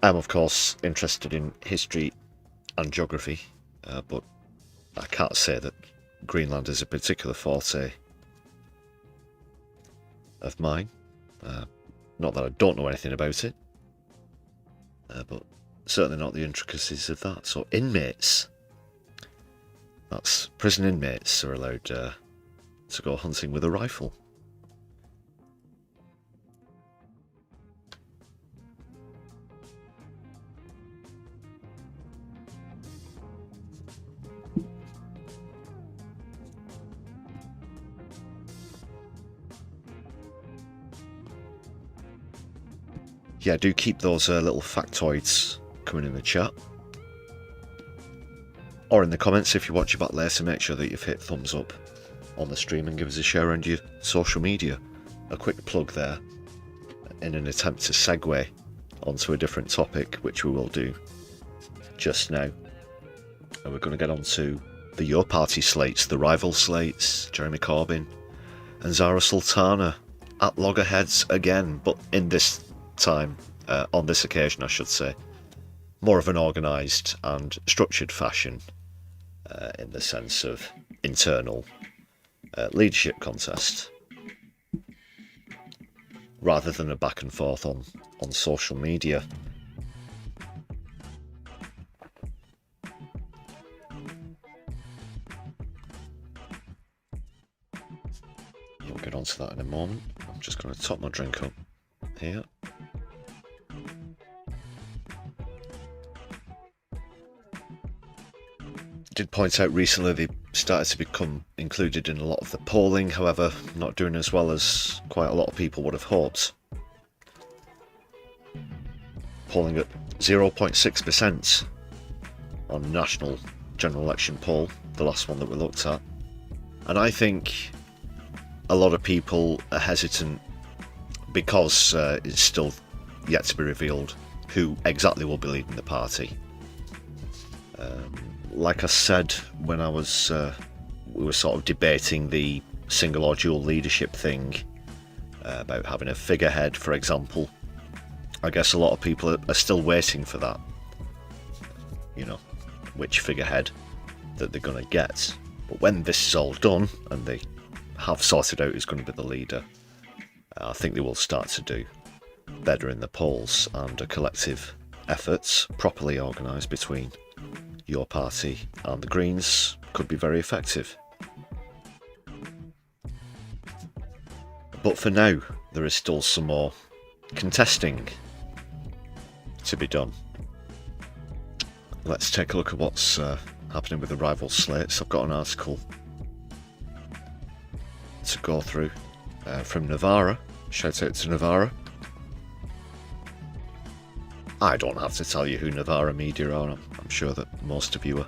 Speaker 5: I'm of course interested in history and geography, but I can't say that Greenland is a particular forte of mine. Not that I don't know anything about it, but certainly not the intricacies of that. So inmates, that's prison inmates, are allowed to go hunting with a rifle. Yeah, do keep those little factoids coming in the chat. Or in the comments if you watch it back later. Make sure that you've hit thumbs up on the stream and give us a share on your social media. A quick plug there in an attempt to segue onto a different topic, which we will do just now. And we're going to get on to the Your Party slates, the rival slates, Jeremy Corbyn and Zara Sultana at loggerheads again, but in this time, on this occasion I should say, more of an organised and structured fashion, in the sense of internal leadership contest, rather than a back and forth on social media. We'll get onto that in a moment. I'm just going to top my drink up here. did point out recently they started to become included in a lot of the polling, however, not doing as well as quite a lot of people would have hoped. Polling at 0.6% on National General Election poll, the last one that we looked at. And I think a lot of people are hesitant because it's still yet to be revealed who exactly will be leading the party. Like I said when I was we were sort of debating the single or dual leadership thing about having a figurehead, for example, I guess a lot of people are still waiting for that, you know, which figurehead that they're going to get. But when this is all done and they have sorted out who's going to be the leader, I think they will start to do better in the polls, and a collective efforts properly organised between your party and the Greens could be very effective. But for now, there is still some more contesting to be done. Let's take a look at what's happening with the rival slates. I've got an article to go through from Navarra. Shout out to Navarra. I don't have to tell you who Navarra Media are. I'm sure that most of you are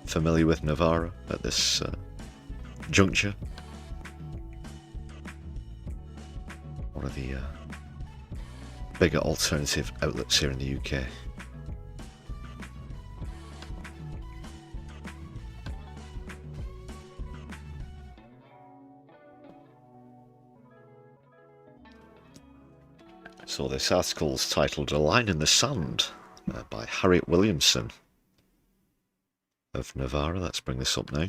Speaker 5: familiar with Navarra at this juncture. One of the bigger alternative outlets here in the UK. So this article's titled "A Line in the Sand" by Harriet Williamson of Navarra. Let's bring this up now.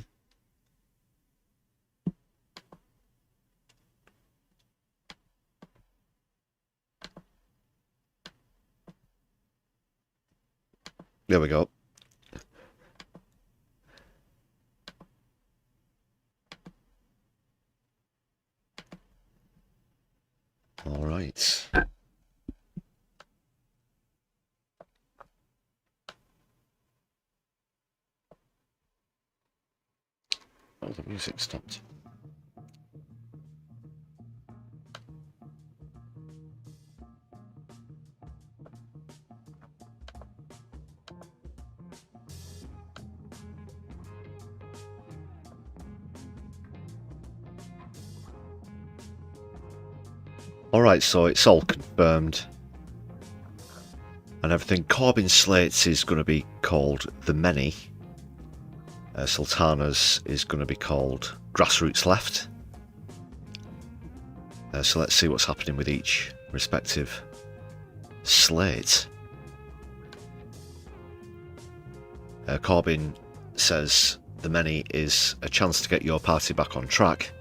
Speaker 5: There we go. All right. Oh, the music stopped. Alright, so it's all confirmed and everything. Corbyn's Slates is going to be called The Many. Sultana's is going to be called Grassroots Left. So let's see what's happening with each respective slate. Corbyn says The Many is a chance to get your party back on track,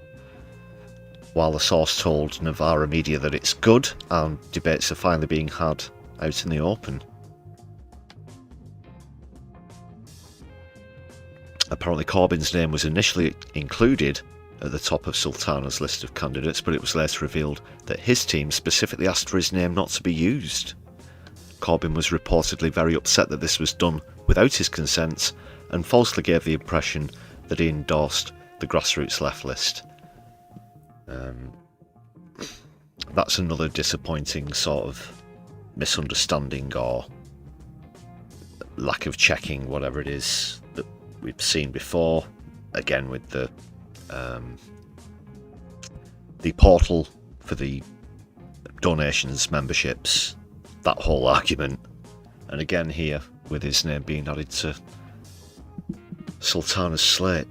Speaker 5: while the source told Navarra Media that it's good and debates are finally being had out in the open. Apparently Corbyn's name was initially included at the top of Sultana's list of candidates, but it was later revealed that his team specifically asked for his name not to be used. Corbyn was reportedly very upset that this was done without his consent and falsely gave the impression that he endorsed the Grassroots Left list. That's another disappointing sort of misunderstanding or lack of checking, whatever it is, that we've seen before. Again, with the portal for the donations, memberships, that whole argument. And again here, with his name being added to Sultana's slate.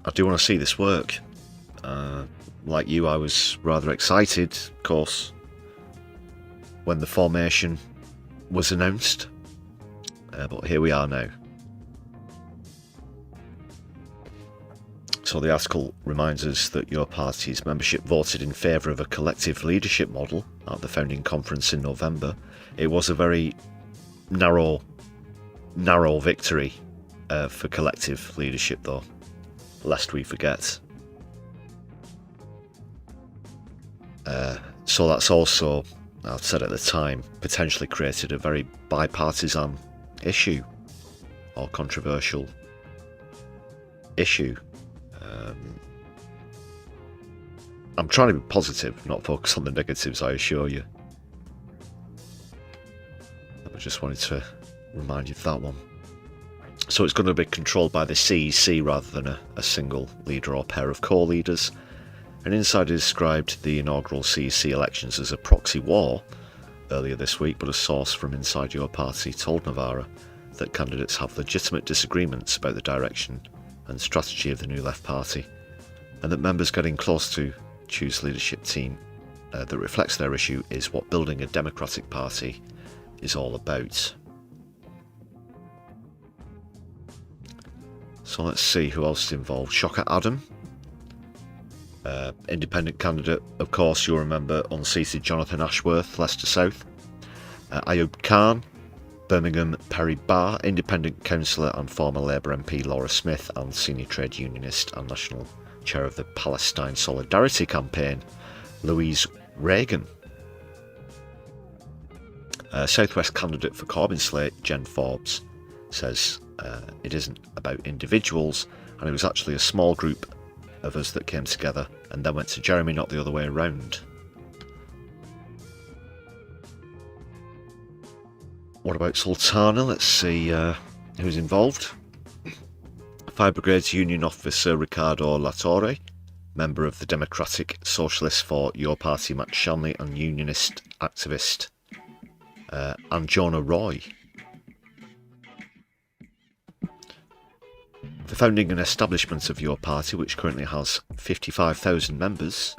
Speaker 5: I do want to see this work. Like you, I was rather excited, of course, when the formation was announced. But here we are now. So the article reminds us that your party's membership voted in favour of a collective leadership model at the founding conference in November. It was a very narrow victory for collective leadership, though, lest we forget. So that's also, I've said at the time, potentially created a very bipartisan issue. or controversial issue. I'm trying to be positive, not focus on the negatives, I assure you. I just wanted to remind you of that one. So it's going to be controlled by the CEC rather than a single leader or pair of co-leaders. An insider described the inaugural CEC elections as a proxy war earlier this week, but a source from inside your party told Navarra that candidates have legitimate disagreements about the direction and strategy of the new Left Party, and that members getting close to choose leadership team that reflects their issue is what building a democratic party is all about. So let's see who else is involved. Shocker Adam, independent candidate, of course you'll remember, unseated Jonathan Ashworth, Leicester South. Ayub Khan, Birmingham Perry Barr, independent councillor and former Labour MP Laura Smith, and senior trade unionist and national chair of the Palestine Solidarity campaign, Louise Reagan. Southwest candidate for Corbyn Slate, Jen Forbes, says it isn't about individuals, and it was actually a small group of us that came together and then went to Jeremy, not the other way around. What about Sultana? Let's see who's involved. Fire Brigade's Union Officer Ricardo Latorre, member of the Democratic Socialists for Your Party Max Shanley, and unionist activist Anjona Roy. The founding and establishment of Your Party, which currently has 55,000 members,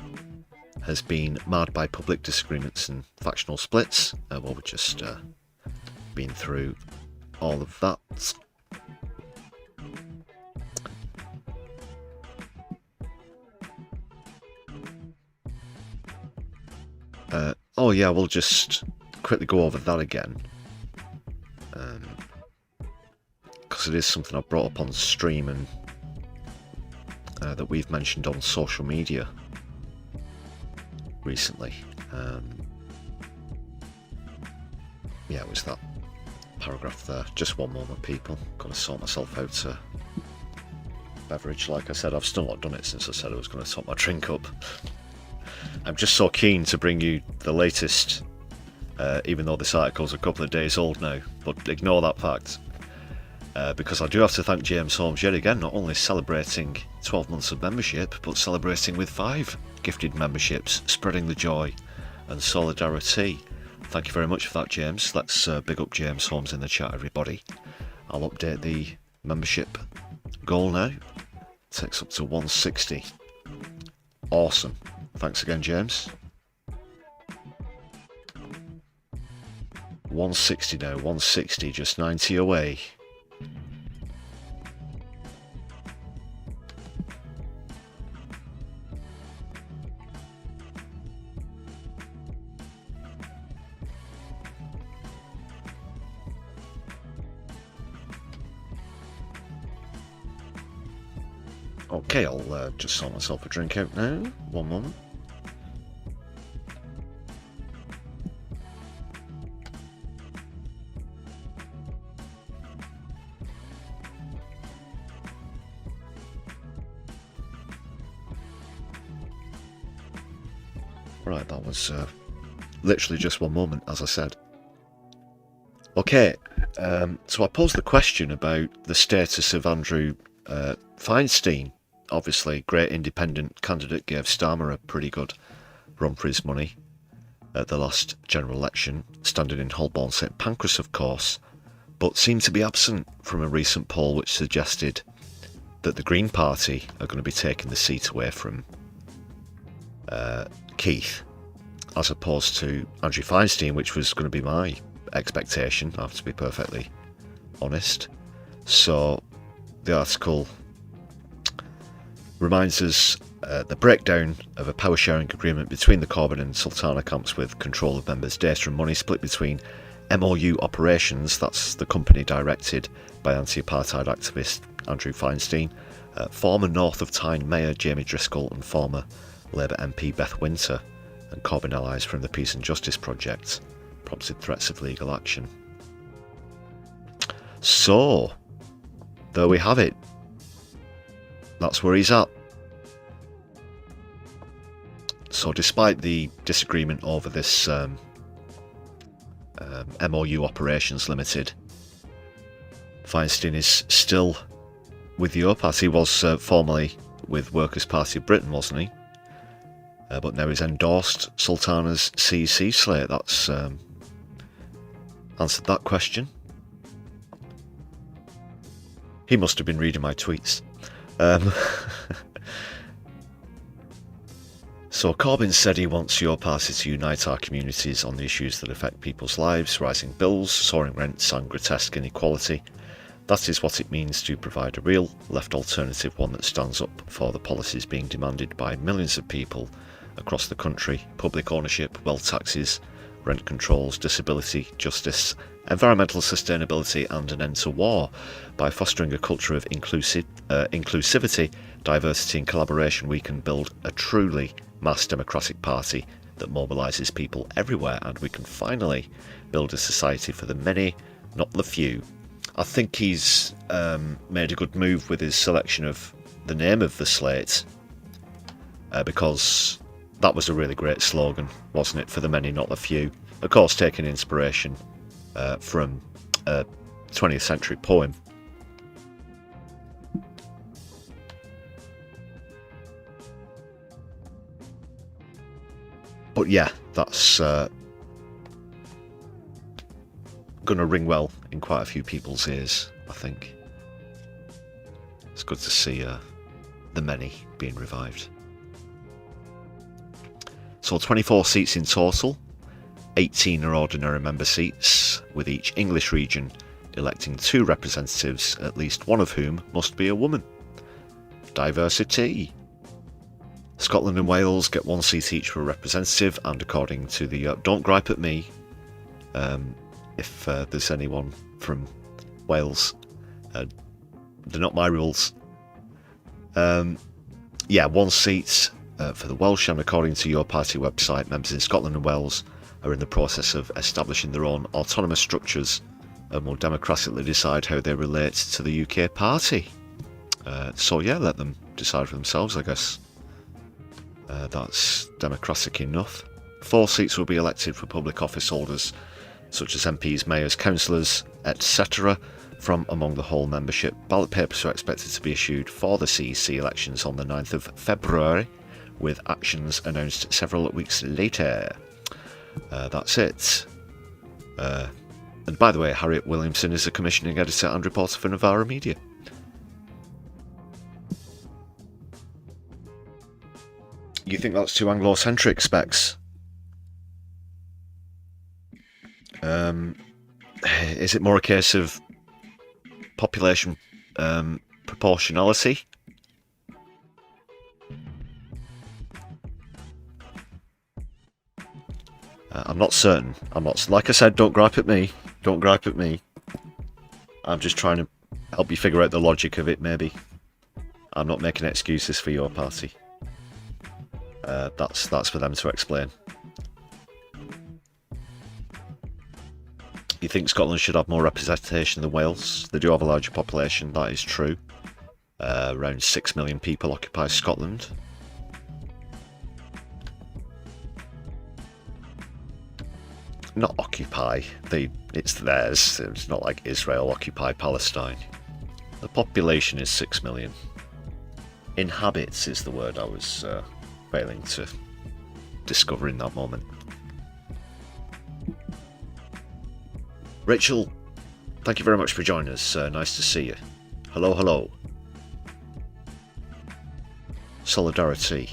Speaker 5: has been marred by public disagreements and factional splits. Well, we've just been through all of that. Oh yeah, we'll just quickly go over that again, because it is something I've brought up on stream and that we've mentioned on social media recently. Yeah, it was that paragraph there. Just one moment, people. Got to sort myself out a beverage. Like I said, I've still not done it since I said I was going to top my drink up. I'm just so keen to bring you the latest, even though this article's a couple of days old now, but ignore that fact, because I do have to thank James Holmes yet again, not only celebrating 12 months of membership, but celebrating with 5 gifted memberships, spreading the joy and Solidari-Tea. Thank you very much for that, James. Let's big up James Holmes in the chat, everybody. I'll update the membership goal now. It takes up to 160. Awesome. Thanks again, James. 160 now, 160, just 90 away. Okay, I'll just sort myself a drink out now. One moment. Right, that was literally just one moment, as I said. Okay, so I posed the question about the status of Andrew Feinstein. Obviously, great independent candidate, gave Starmer a pretty good run for his money at the last general election, standing in Holborn St Pancras, of course, but seemed to be absent from a recent poll which suggested that the Green Party are going to be taking the seat away from Keith, as opposed to Andrew Feinstein, which was going to be my expectation, I have to be perfectly honest. So the article reminds us the breakdown of a power sharing agreement between the Corbyn and Sultana camps, with control of members' data and money split between MOU Operations, that's the company directed by anti-apartheid activist Andrew Feinstein, former North of Tyne Mayor Jamie Driscoll, and former Labour MP Beth Winter, and Corbyn allies from the Peace and Justice Project, prompted threats of legal action. So, there we have it. That's where he's at. So despite the disagreement over this MOU Operations Limited, Feinstein is still with the UOP, as he was formerly with Workers' Party of Britain, wasn't he? But now he's endorsed Sultana's CEC slate. That's answered that question. He must have been reading my tweets. So Corbyn said he wants your party to unite our communities on the issues that affect people's lives: rising bills, soaring rents and grotesque inequality. That is what it means to provide a real left alternative, one that stands up for the policies being demanded by millions of people across the country: public ownership, wealth taxes, rent controls, disability, justice, environmental sustainability and an end to war. By fostering a culture of inclusivity, diversity and collaboration, we can build a truly mass democratic party that mobilises people everywhere, and we can finally build a society for the many, not the few. I think he's made a good move with his selection of the name of the slate, because that was a really great slogan, wasn't it? For the many, not the few. Of course, taking inspiration from a 20th century poem. But yeah, that's going to ring well in quite a few people's ears, I think. It's good to see the many being revived. So 24 seats in total, 18 are ordinary member seats, with each English region electing 2 representatives, at least one of whom must be a woman. Diversity. Scotland and Wales get 1 seat each for a representative, and according to the don't gripe at me if there's anyone from Wales, they're not my rules. Yeah, 1 seat for the Welsh, and according to your party website, members in Scotland and Wales are in the process of establishing their own autonomous structures and will democratically decide how they relate to the UK party. So yeah, let them decide for themselves, I guess. That's democratic enough. 4 seats will be elected for public office holders, such as MPs, mayors, councillors, etc., from among the whole membership. Ballot papers are expected to be issued for the CEC elections on the 9th of February, with actions announced several weeks later. That's it. And by the way, Harriet Williamson is a commissioning editor and reporter for Novara Media. You think that's too Anglo-centric, Specs? Is it more a case of population proportionality? I'm not certain. I'm not. Like I said, don't gripe at me. Don't gripe at me. I'm just trying to help you figure out the logic of it, maybe. I'm not making excuses for your party. That's for them to explain. You think Scotland should have more representation than Wales? They do have a larger population, that is true. Around 6 million people occupy Scotland. Not occupy, it's theirs. It's not like Israel occupy Palestine. The population is 6 million. Inhabits is the word I was failing to discover in that moment. Rachel, thank you very much for joining us. Nice to see you. Hello, hello. Solidari-Tea.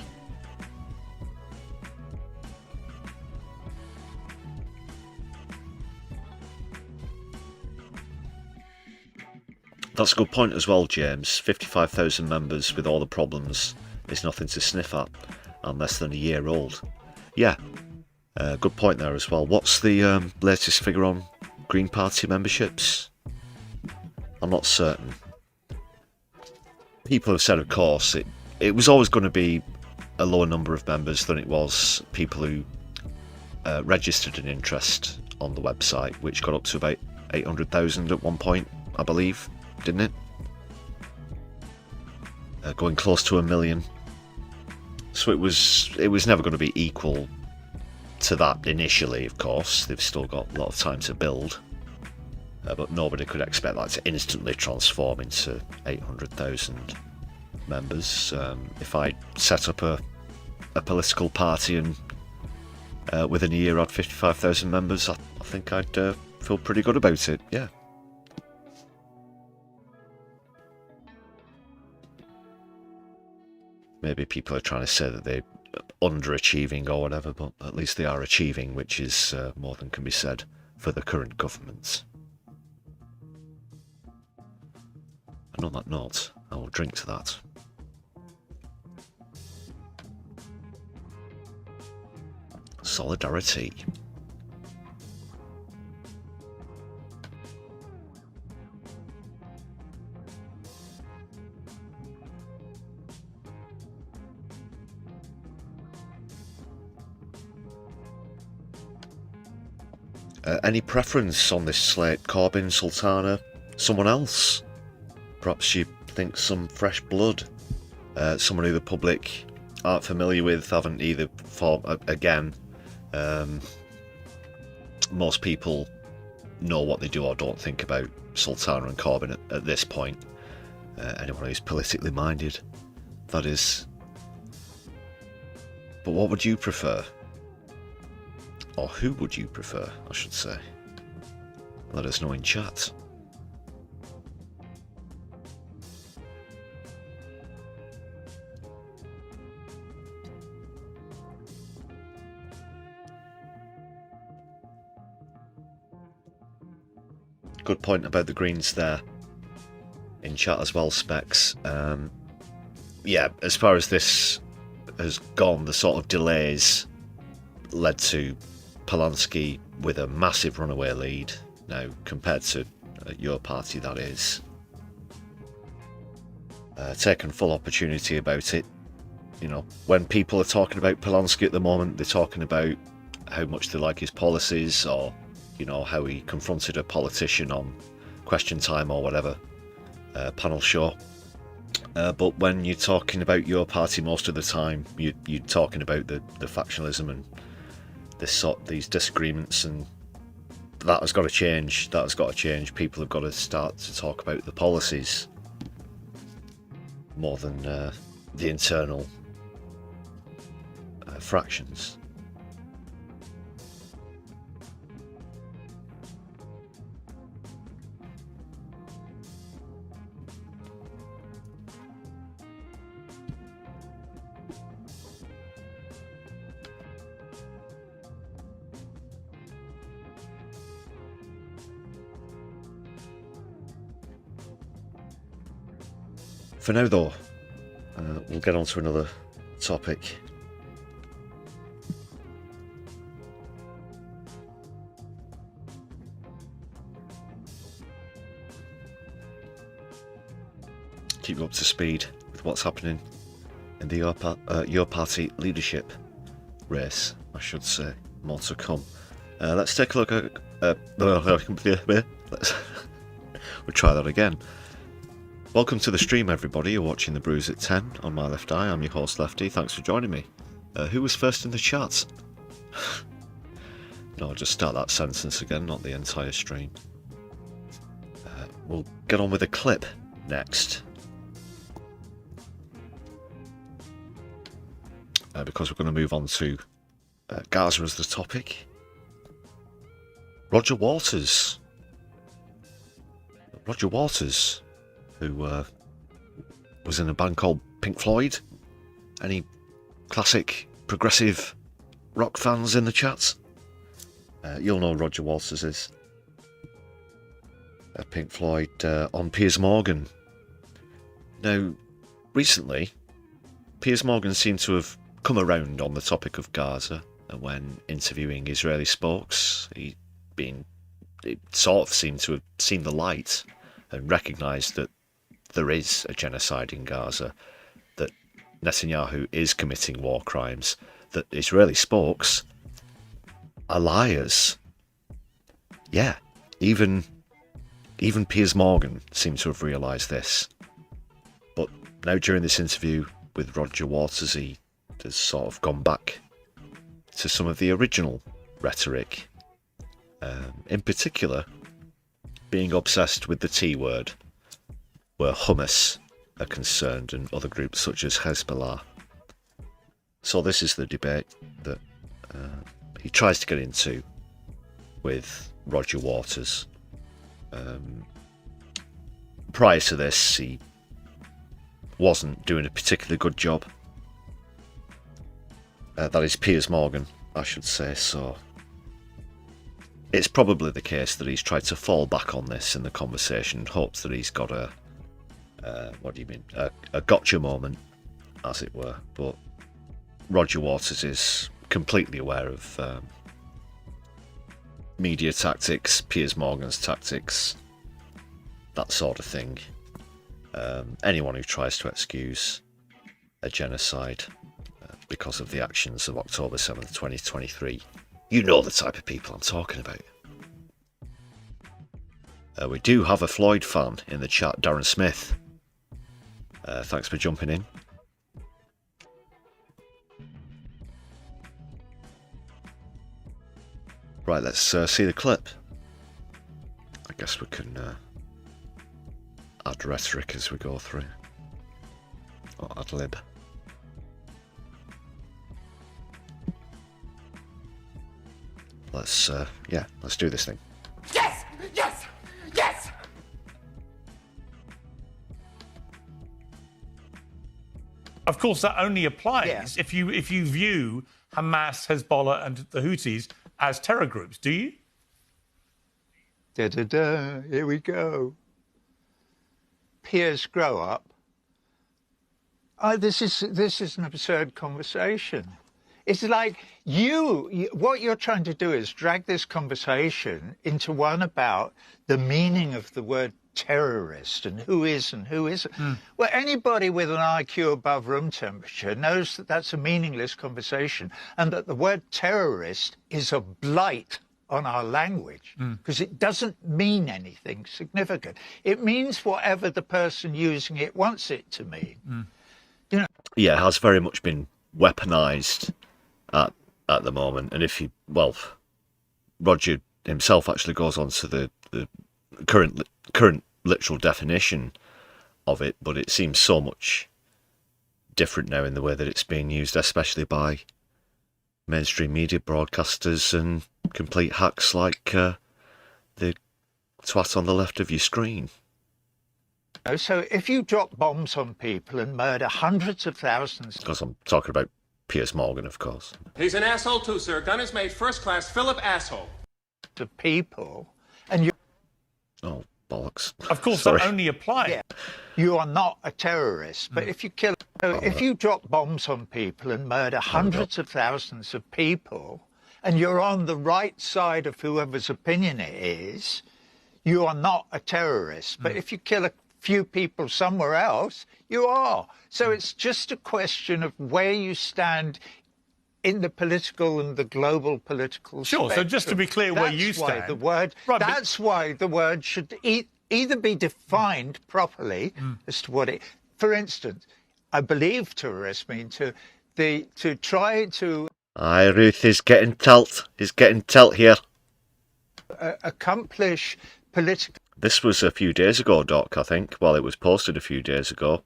Speaker 5: That's a good point as well, James. 55,000 members with all the problems is nothing to sniff at, and less than a year old. Yeah, good point there as well. What's the latest figure on Green Party memberships? I'm not certain. People have said, of course, it was always going to be a lower number of members than it was people who registered an interest on the website, which got up to about 800,000 at one point, I believe, didn't it? going close to 1 million. So it was never going to be equal to that initially, of course. They've still got a lot of time to build. But nobody could expect that to instantly transform into 800,000 members. If I set up a political party and within a year had 55,000 members, I think I'd feel pretty good about it, yeah. Maybe people are trying to say that they're underachieving or whatever, but at least they are achieving, which is more than can be said for the current government. And on that note, I will drink to that. Solidarity. Any preference on this slate? Corbyn, Sultana, someone else? Perhaps you think some fresh blood? Someone who the public aren't familiar with, haven't either again. Most people know what they do or don't think about Sultana and Corbyn at this point. Anyone who's politically minded, that is. But what would you prefer? Or who would you prefer, I should say? Let us know in chat. Good point about the Greens there in chat as well, Specs. Yeah, as far as this has gone, the sort of delays led to Polanski with a massive runaway lead now, compared to your party, that is. Taken full opportunity about it. You know, when people are talking about Polanski at the moment, they're talking about how much they like his policies, or, you know, how he confronted a politician on Question Time or whatever panel show. But when you're talking about your party most of the time, you're talking about the factionalism and these disagreements, and that has got to change. That has got to change. People have got to start to talk about the policies more than the internal fractions. For now, though, we'll get on to another topic. Keep you up to speed with what's happening in the your party leadership race, I should say. More to come. Let's take a look at... we'll try that again. Welcome to the stream, everybody. You're watching the Brews at 10 on my left eye. I'm your host, Lefty. Thanks for joining me. Who was first in the chat? No, I'll just start that sentence again, not the entire stream. We'll get on with a clip next. Because we're going to move on to Gaza as the topic. Roger Waters. Who was in a band called Pink Floyd. Any classic progressive rock fans in the chat? You'll know Roger Waters is. Pink Floyd on Piers Morgan. Now, recently, Piers Morgan seemed to have come around on the topic of Gaza when interviewing Israeli spokes. It sort of seemed to have seen the light and recognised that there is a genocide in Gaza, that Netanyahu is committing war crimes, that Israeli spokes are liars. Yeah, even Piers Morgan seemed to have realised this. But Now, during this interview with Roger Waters, he has sort of gone back to some of the original rhetoric, in particular being obsessed with the T word, where Hamas are concerned and other groups such as Hezbollah. So this is the debate that he tries to get into with Roger Waters. Prior to this, he wasn't doing a particularly good job. That is Piers Morgan, I should say, so it's probably the case that he's tried to fall back on this in the conversation and hopes that he's got a gotcha moment, as it were. But Roger Waters is completely aware of media tactics, Piers Morgan's tactics, that sort of thing. Anyone who tries to excuse a genocide because of the actions of October 7th, 2023, you know the type of people I'm talking about. We do have a Floyd fan in the chat, Darren Smith. Thanks for jumping in. Right, let's see the clip. I guess we can add rhetoric as we go through. Or ad lib. Let's do this thing.
Speaker 8: Yes! Yes! Yes!
Speaker 14: Of course, that only applies if you view Hamas, Hezbollah, and the Houthis as terror groups. Do you?
Speaker 15: Here we go. Piers, grow up. This is an absurd conversation. It's like what you're trying to do is drag this conversation into one about the meaning of the word terrorist and who is and who isn't. Well, anybody with an IQ above room temperature knows that that's a meaningless conversation and that the word terrorist is a blight on our language because it doesn't mean anything significant. It means whatever the person using it wants it to mean. You know?
Speaker 5: Yeah, it has very much been weaponised at the moment. And Roger himself actually goes on to the current literal definition of it, but it seems so much different now in the way that it's being used, especially by mainstream media broadcasters and complete hacks like the twat on the left of your screen.
Speaker 15: So if you drop bombs on people and murder hundreds of thousands...
Speaker 5: Because I'm talking about Piers Morgan, of course.
Speaker 7: He's an asshole too, sir. Gun is made first class Philip A.S.O.
Speaker 15: ...the people, and you...
Speaker 5: Oh, bollocks.
Speaker 14: Of course,
Speaker 5: Sorry.
Speaker 14: that only applies.
Speaker 15: Yeah, you are not a terrorist, but if you kill... So if you drop bombs on people and murder hundreds of thousands of people, and you're on the right side of whoever's opinion it is, you are not a terrorist. But if you kill a few people somewhere else, you are. So it's just a question of where you stand in the political and the global political
Speaker 14: spectrum. So just to be clear where you stand...
Speaker 15: That's why the word should either be defined properly as to what it... For instance, I believe terrorists mean to try to...
Speaker 5: Aye, Ruth is getting tilt. He's getting tilt here.
Speaker 15: Accomplish political...
Speaker 5: This was a few days ago, Doc, I think. Well, it was posted a few days ago.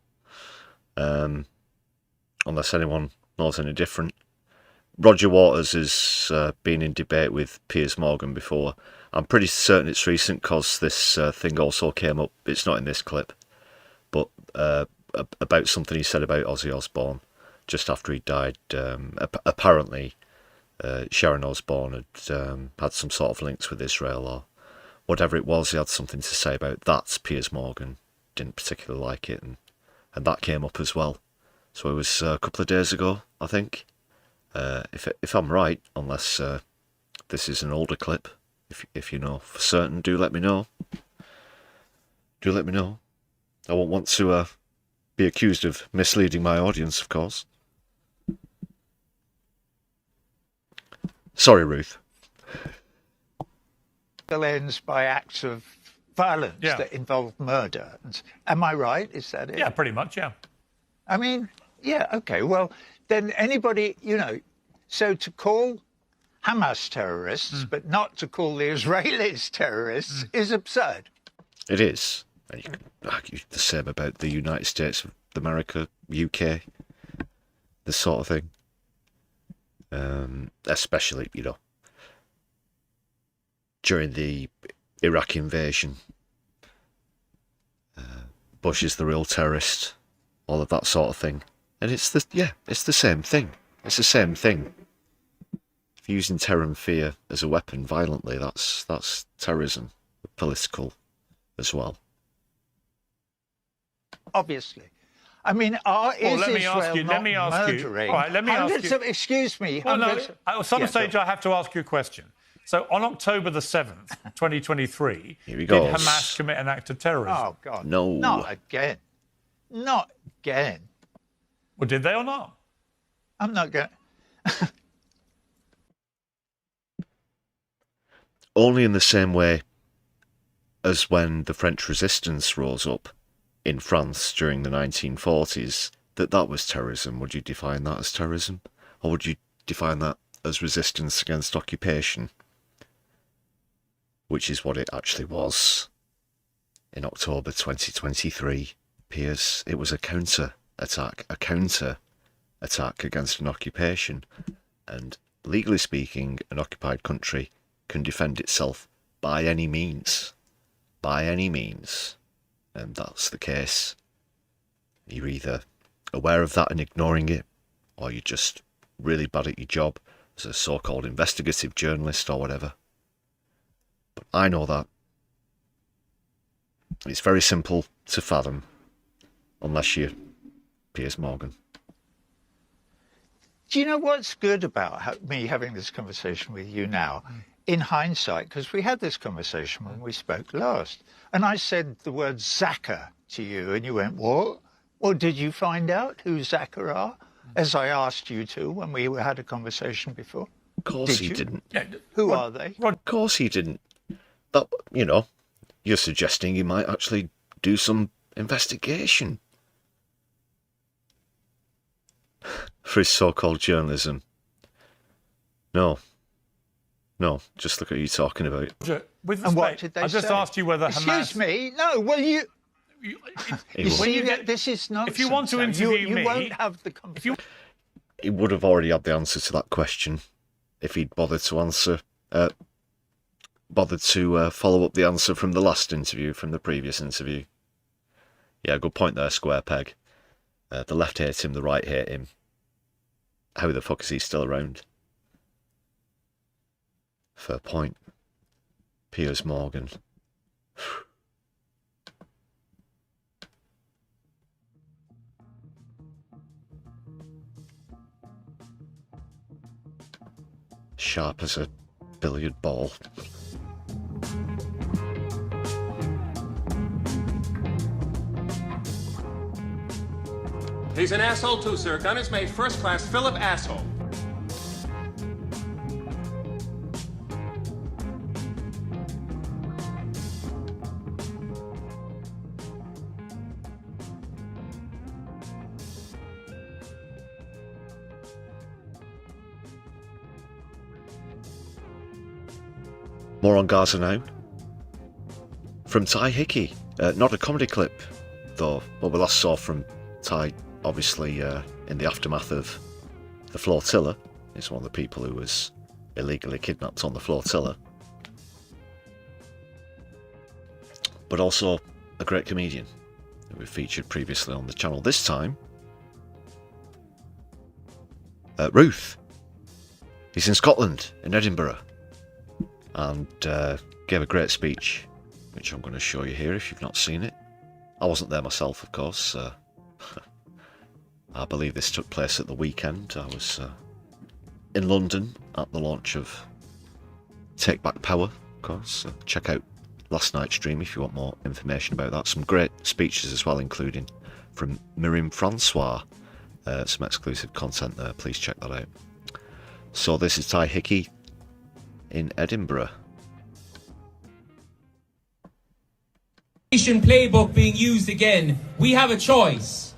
Speaker 5: Unless anyone knows any different. Roger Waters has been in debate with Piers Morgan before. I'm pretty certain it's recent because this thing also came up. It's not in this clip. But about something he said about Ozzy Osbourne just after he died. Apparently, Sharon Osbourne had some sort of links with Israel or whatever it was. He had something to say about that. Piers Morgan didn't particularly like it, and that came up as well. So it was a couple of days ago, I think. If I'm right, unless this is an older clip, if you know for certain, do let me know. Do let me know. I won't want to be accused of misleading my audience, of course. Sorry, Ruth.
Speaker 15: ends by acts of violence that involve murder. Am I right? Is that it?
Speaker 14: Yeah, pretty much, yeah.
Speaker 15: I mean, yeah, okay, well, then anybody, so to call Hamas terrorists, but not to call the Israelis terrorists is absurd.
Speaker 5: It is. And you can argue the same about the United States of America, UK, this sort of thing. Especially, during the Iraq invasion. Bush is the real terrorist, all of that sort of thing. And it's the same thing. It's the same thing. If you're using terror and fear as a weapon violently, that's terrorism, political as well.
Speaker 15: Obviously. I mean, let me ask you.
Speaker 14: All right, let me ask you.
Speaker 15: Excuse me.
Speaker 14: Well, no, at some stage I have to ask you a question. So on October the 7th, 2023, did Hamas commit an act of terrorism?
Speaker 15: Oh, God.
Speaker 5: No.
Speaker 15: Not again. Not again.
Speaker 14: Well, did they or not?
Speaker 15: I'm not going to...
Speaker 5: Only in the same way as when the French resistance rose up in France during the 1940s, that was terrorism. Would you define that as terrorism? Or would you define that as resistance against occupation? Which is what it actually was in October 2023. Piers, it was a counter-attack against an occupation. And legally speaking, an occupied country can defend itself by any means. By any means. And that's the case. You're either aware of that and ignoring it, or you're just really bad at your job as a so-called investigative journalist or whatever. But I know that. It's very simple to fathom, unless you're Piers Morgan.
Speaker 15: Do you know what's good about me having this conversation with you now? In hindsight, because we had this conversation when we spoke last, and I said the word Zaka to you, and you went, what? Well, did you find out who Zaka are, as I asked you to when we had a conversation before?
Speaker 5: Of course he didn't.
Speaker 15: Who are they?
Speaker 5: Of course he didn't. That, you're suggesting he might actually do some investigation for his so-called journalism. No, just look at what you're talking about.
Speaker 14: With
Speaker 15: and what did they
Speaker 14: I just
Speaker 15: say?
Speaker 14: asked you whether Hamas...
Speaker 15: Excuse me, no, well, this is nonsense.
Speaker 14: If you want to interview me...
Speaker 15: You won't have the conversation.
Speaker 5: He would have already had the answer to that question if he'd bothered to answer... follow up the answer from the last interview, from the previous interview. Yeah, good point there, Square Peg. The left hate him, the right hate him. How the fuck is he still around? Fair point. Piers Morgan. Sharp as a billiard ball.
Speaker 7: He's an asshole too, sir. Gun is made first class Philip A.S.O.
Speaker 5: More on Gaza now. From Ty Hickey. Not a comedy clip, though. What we last saw from Ty, obviously, in the aftermath of the flotilla. He's one of the people who was illegally kidnapped on the flotilla. But also a great comedian that we've featured previously on the channel. This time, Ruth. He's in Scotland, in Edinburgh. And gave a great speech, which I'm going to show you here if you've not seen it. I wasn't there myself, of course. I believe this took place at the weekend. I was in London at the launch of Take Back Power, of course. Check out last night's stream if you want more information about that. Some great speeches as well, including from Miriam Francois. Some exclusive content there. Please check that out. So this is Ty Hickey in Edinburgh.
Speaker 16: Playbook being used again. We have a choice.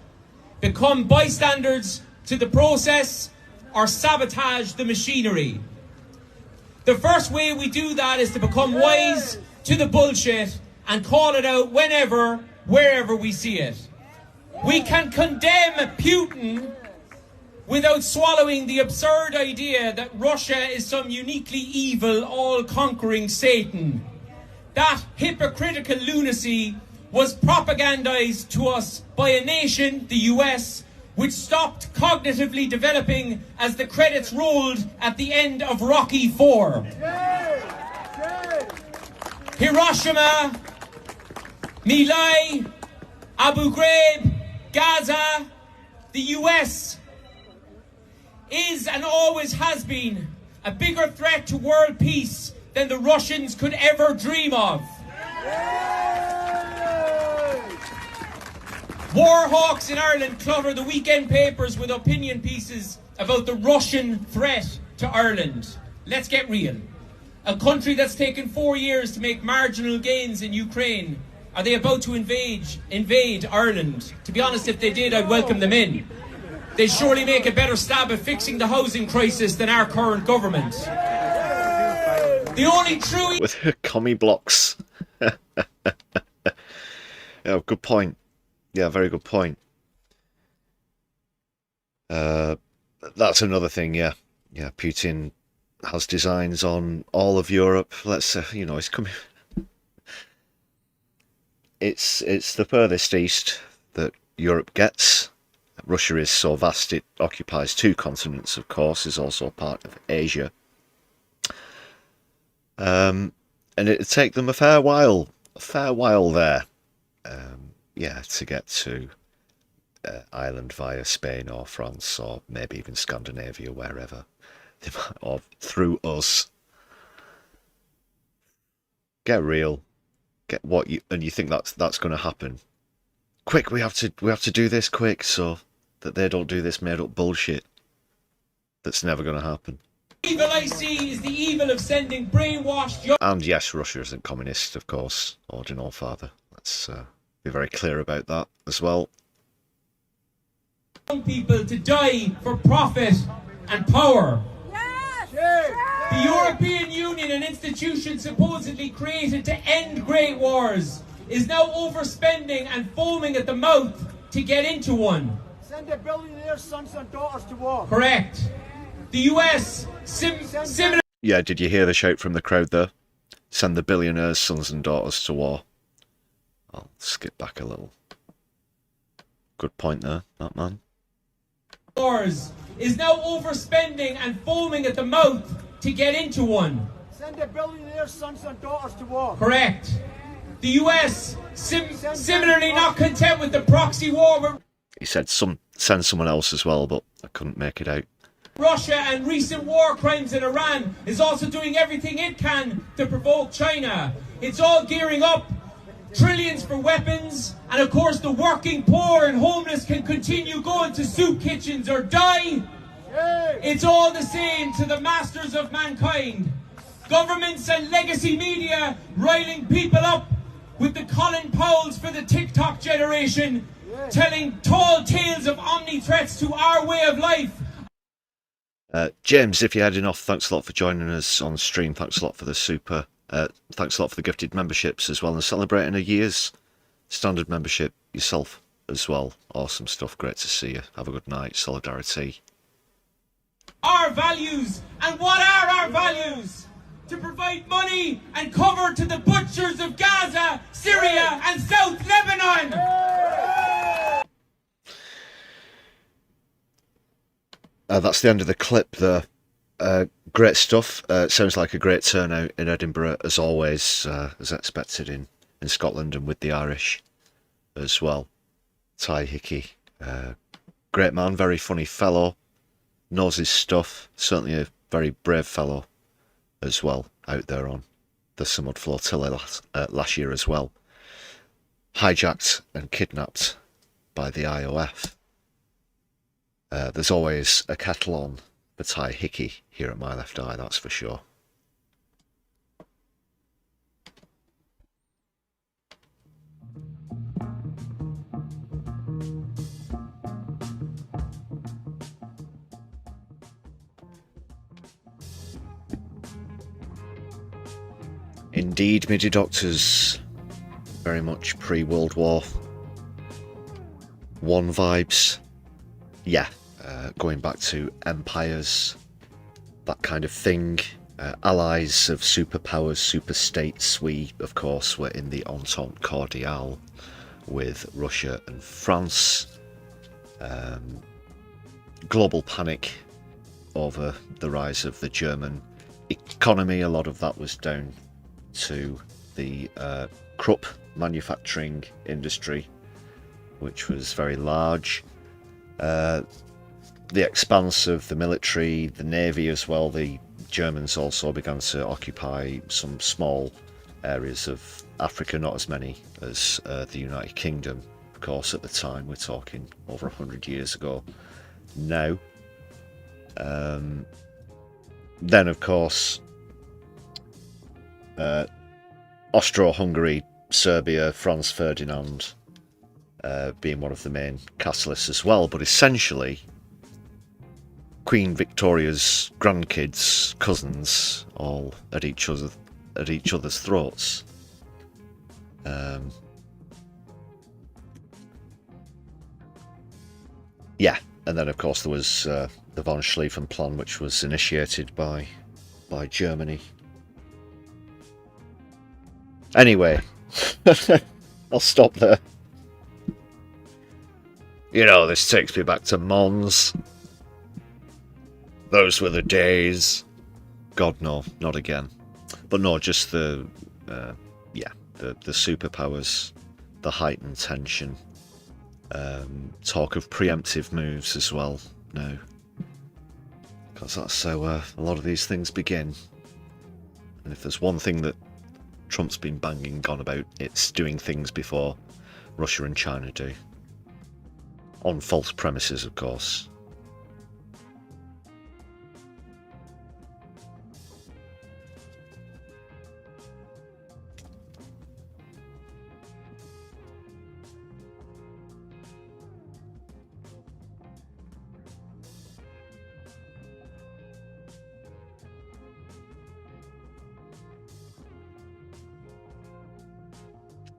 Speaker 16: become bystanders to the process, or sabotage the machinery. The first way we do that is to become wise to the bullshit and call it out whenever, wherever we see it. We can condemn Putin without swallowing the absurd idea that Russia is some uniquely evil, all-conquering Satan. That hypocritical lunacy was propagandized to us by a nation, the US, which stopped cognitively developing as the credits rolled at the end of Rocky IV. Hiroshima, My Lai, Abu Ghraib, Gaza, the US is and always has been a bigger threat to world peace than the Russians could ever dream of. War hawks in Ireland clutter the weekend papers with opinion pieces about the Russian threat to Ireland. Let's get real. A country that's taken 4 years to make marginal gains in Ukraine, are they about to invade Ireland? To be honest, if they did, I'd welcome them in. They'd surely make a better stab at fixing the housing crisis than our current government. The only true...
Speaker 5: With her commie blocks. Yeah, good point. Yeah, very good point. That's another thing, yeah. Yeah, Putin has designs on all of Europe. Let's say, you know, it's coming... It's the furthest east that Europe gets. Russia is so vast it occupies 2 continents, of course, is also part of Asia. And it'd take them a fair while there, yeah, to get to Ireland via Spain or France or maybe even Scandinavia, wherever, or through us. Get real, get what you, and you think that's going to happen. Quick, we have to do this quick so that they don't do this made up bullshit. That's never going to happen.
Speaker 16: Evil I see is the evil of sending brainwashed young...
Speaker 5: And yes, Russia isn't communist, of course. Ordinal father. Let's be very clear about that as well.
Speaker 16: ...young people to die for profit and power. The European Union, an institution supposedly created to end great wars, is now overspending and foaming at the mouth to get into one.
Speaker 17: Send their billionaires' sons and daughters to war.
Speaker 16: Correct. The US, similar...
Speaker 5: Yeah, did you hear the shout from the crowd there? Send the billionaires' sons and daughters to war. I'll skip back a little. Good point there, that man.
Speaker 16: ...wars is now overspending and foaming at the mouth to get into one.
Speaker 17: Send their billionaires' sons and daughters to war.
Speaker 16: Correct. The US, similarly not content with the proxy war...
Speaker 5: He said send someone else as well, but I couldn't make it out.
Speaker 16: Russia and recent war crimes in Iran is also doing everything it can to provoke China. It's all gearing up, trillions for weapons, and of course the working poor and homeless can continue going to soup kitchens or die. It's all the same to the masters of mankind. Governments and legacy media riling people up with the Colin Powells for the TikTok generation, telling tall tales of omni-threats to our way of life.
Speaker 5: James, if you're heading off, thanks a lot for joining us on stream. Thanks a lot for the super. Thanks a lot for the gifted memberships as well, and celebrating a year's standard membership yourself as well. Awesome stuff. Great to see you. Have a good night. Solidari-Tea.
Speaker 16: Our values. And what are our values? To provide money and cover to the butchers of Gaza, Syria and South Lebanon.
Speaker 5: That's the end of the clip there. Great stuff. Sounds like a great turnout in Edinburgh, as always, as expected in Scotland and with the Irish as well. Ty Hickey, great man, very funny fellow, knows his stuff, certainly a very brave fellow as well, out there on the Samud Flotilla last year as well. Hijacked and kidnapped by the I.O.F. There's always a kettle on for Ty Hickey here at My Left Eye, that's for sure. Indeed, MIDI Doctors, very much pre-World War One vibes. Yeah, going back to empires, that kind of thing. Allies of superpowers, superstates. We, of course, were in the Entente Cordiale with Russia and France. Global panic over the rise of the German economy. A lot of that was down to the Krupp manufacturing industry, which was very large. The expanse of the military, the navy as well. The Germans also began to occupy some small areas of Africa, not as many as the United Kingdom. Of course, at the time, we're talking over 100 years ago now. Then, of course, Austro-Hungary, Serbia, Franz Ferdinand being one of the main catalysts as well, but essentially Queen Victoria's grandkids, cousins, all at each other's throats. Yeah, and then of course there was the von Schlieffen Plan, which was initiated by Germany. Anyway, I'll stop there. You know, this takes me back to Mons. Those were the days. God, no, not again. But no, just the superpowers, the heightened tension, talk of preemptive moves as well now. Because that's how a lot of these things begin. And if there's one thing that Trump's been banging on about, it's doing things before Russia and China do. On false premises, of course.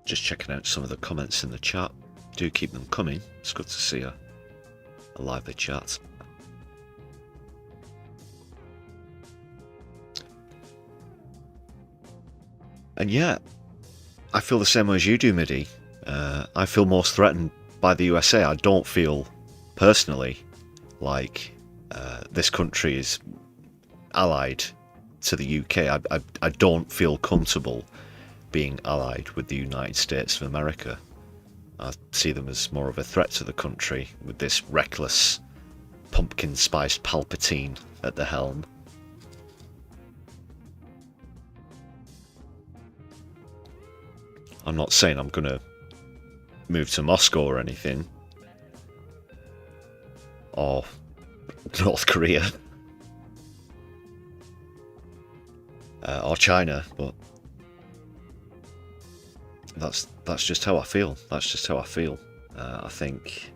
Speaker 5: Just checking out some of the comments in the chat. Do keep them coming. It's good to see a lively chat. And yeah, I feel the same way as you do, Midi. I feel most threatened by the USA. I don't feel personally like this country is allied to the UK. I don't feel comfortable being allied with the United States of America. I see them as more of a threat to the country, with this reckless, pumpkin-spiced Palpatine at the helm. I'm not saying I'm going to move to Moscow or anything, or North Korea, or China, but that's just how I feel. That's just how I feel. I think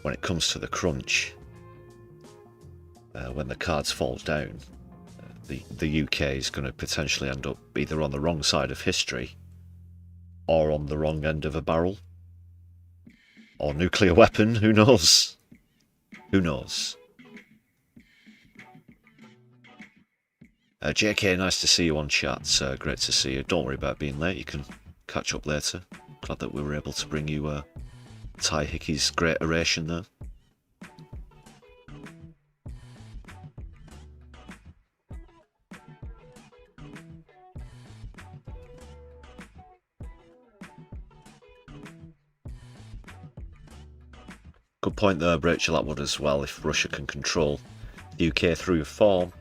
Speaker 5: when it comes to the crunch, when the cards fall down, the UK is going to potentially end up either on the wrong side of history or on the wrong end of a barrel. Or nuclear weapon, who knows? Who knows? JK, nice to see you on chat. Great to see you. Don't worry about being late. You can catch up later. Glad that we were able to bring you Ty Hickey's great oration there. Good point there, Rachel Atwood, as well. If Russia can control the UK through reform,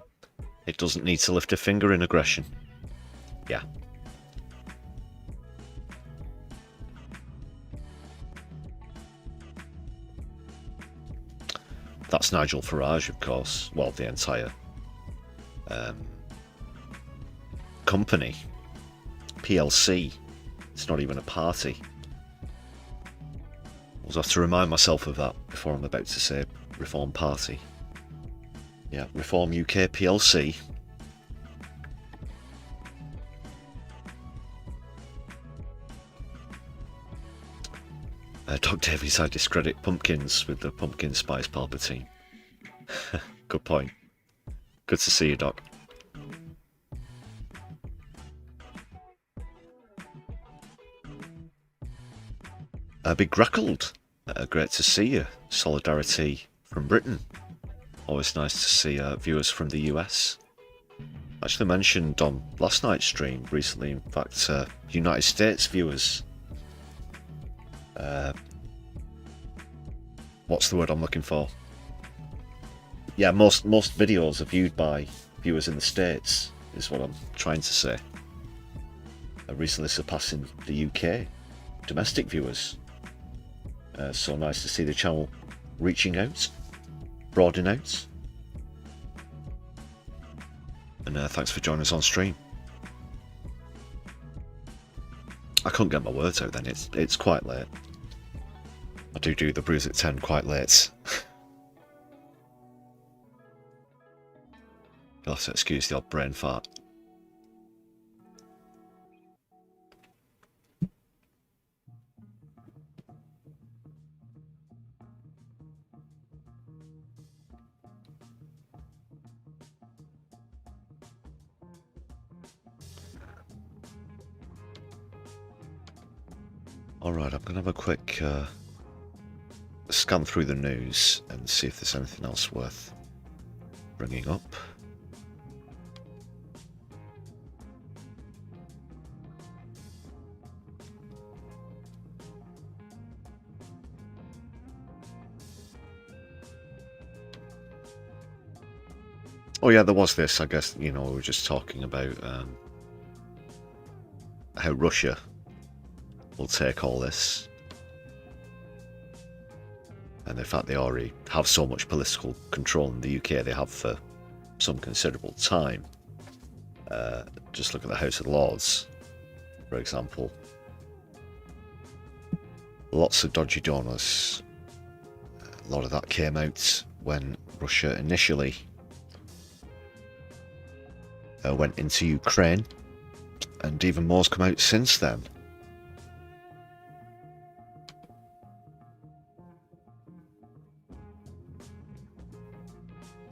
Speaker 5: it doesn't need to lift a finger in aggression. Yeah. That's Nigel Farage, of course. Well, the entire company. PLC. It's not even a party. I'll have to remind myself of that before I'm about to say Reform Party. Yeah, Reform UK PLC. Doc Davies, I discredit pumpkins with the pumpkin spice Palpatine. Good point. Good to see you, Doc. Big Grackled. Great to see you. Solidarity from Britain. Always nice to see viewers from the US. Actually mentioned on last night's stream recently, in fact, United States viewers. What's the word I'm looking for? Yeah, most videos are viewed by viewers in the States, is what I'm trying to say. Recently surpassing the UK domestic viewers. So nice to see the channel reaching out, broadening out. And thanks for joining us on stream. I couldn't get my words out then, it's quite late. I do the brews at 10 quite late. You'll have to excuse the odd brain fart. Alright, I'm going to have a quick scan through the news and see if there's anything else worth bringing up. Oh yeah, there was this, I guess, you know, we were just talking about how Russia will take all this. And in fact, they already have so much political control in the UK, they have for some considerable time. Just look at the House of Lords, for example. Lots of dodgy donors. A lot of that came out when Russia initially went into Ukraine, and even more's come out since then.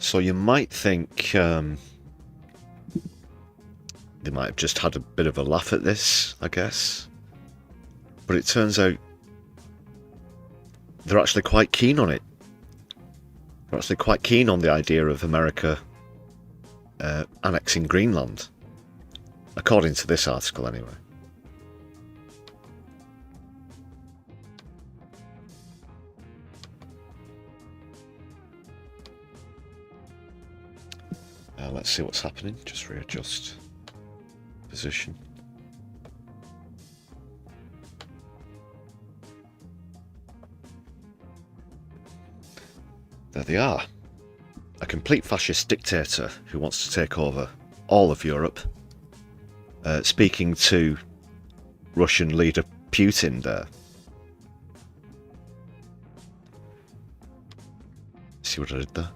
Speaker 5: So you might think they might have just had a bit of a laugh at this, I guess. But it turns out they're actually quite keen on it. They're actually quite keen on the idea of America annexing Greenland. According to this article, anyway. Let's see what's happening. Just readjust position. There they are. A complete fascist dictator who wants to take over all of Europe. Speaking to Russian leader Putin there. See what I did there?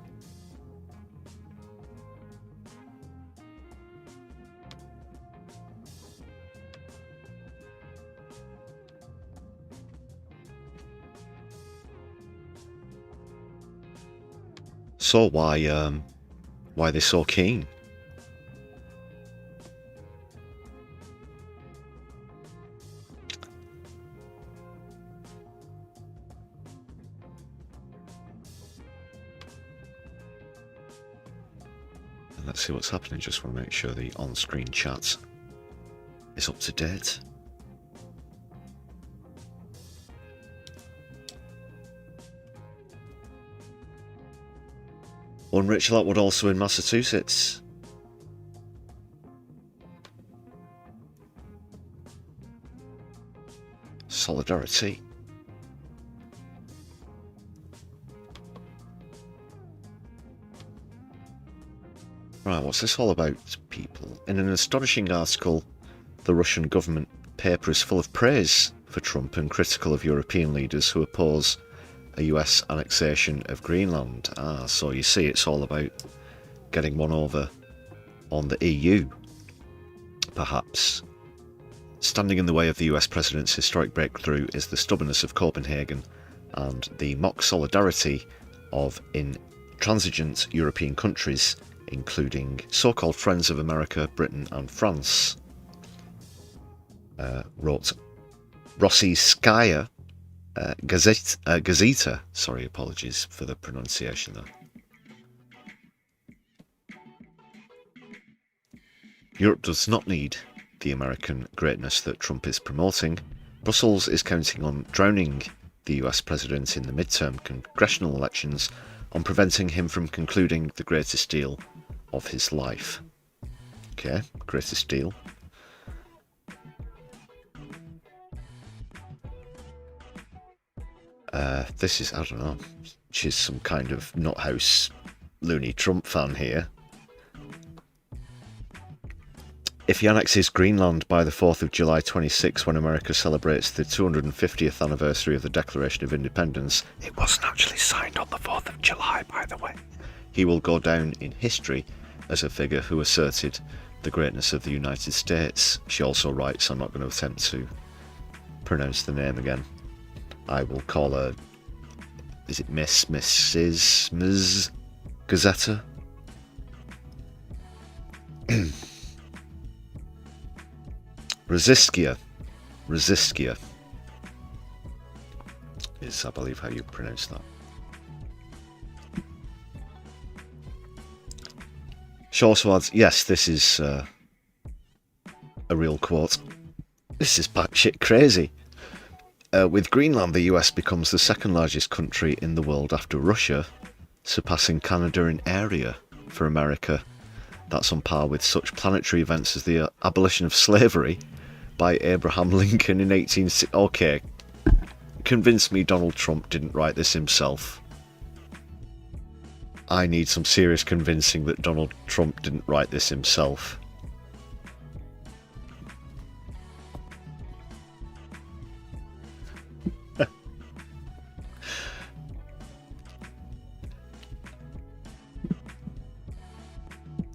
Speaker 5: So why they're so keen? And let's see what's happening. Just want to make sure the on-screen chat is up to date. One Rachel Atwood also in Massachusetts. Solidarity. Right, what's this all about, people? In an astonishing article, the Russian government paper is full of praise for Trump and critical of European leaders who oppose a US annexation of Greenland. So you see, it's all about getting one over on the EU, perhaps. Standing in the way of the US president's historic breakthrough is the stubbornness of Copenhagen and the mock solidarity of intransigent European countries, including so-called friends of America, Britain and France, wrote Rossiyskaya Gazeta. Sorry, apologies for the pronunciation there. Europe does not need the American greatness that Trump is promoting. Brussels is counting on drowning the US president in the midterm congressional elections, on preventing him from concluding the greatest deal of his life. Okay, greatest deal. This is, I don't know, she's some kind of nuthouse loony Trump fan here. If he annexes Greenland by the 4th of July 26, when America celebrates the 250th anniversary of the Declaration of Independence, it wasn't actually signed on the 4th of July, by the way, he will go down in history as a figure who asserted the greatness of the United States. She also writes, I'm not going to attempt to pronounce the name again. I will call her, is it Ms. Gazeta? Resiskia is, I believe, how you pronounce that. She also adds, yes, this is a real quote. This is batshit crazy. With Greenland, the US becomes the second largest country in the world after Russia, surpassing Canada in area. For America, that's on par with such planetary events as the abolition of slavery by Abraham Lincoln in 1860. Okay, convince me Donald Trump didn't write this himself. I need some serious convincing that Donald Trump didn't write this himself.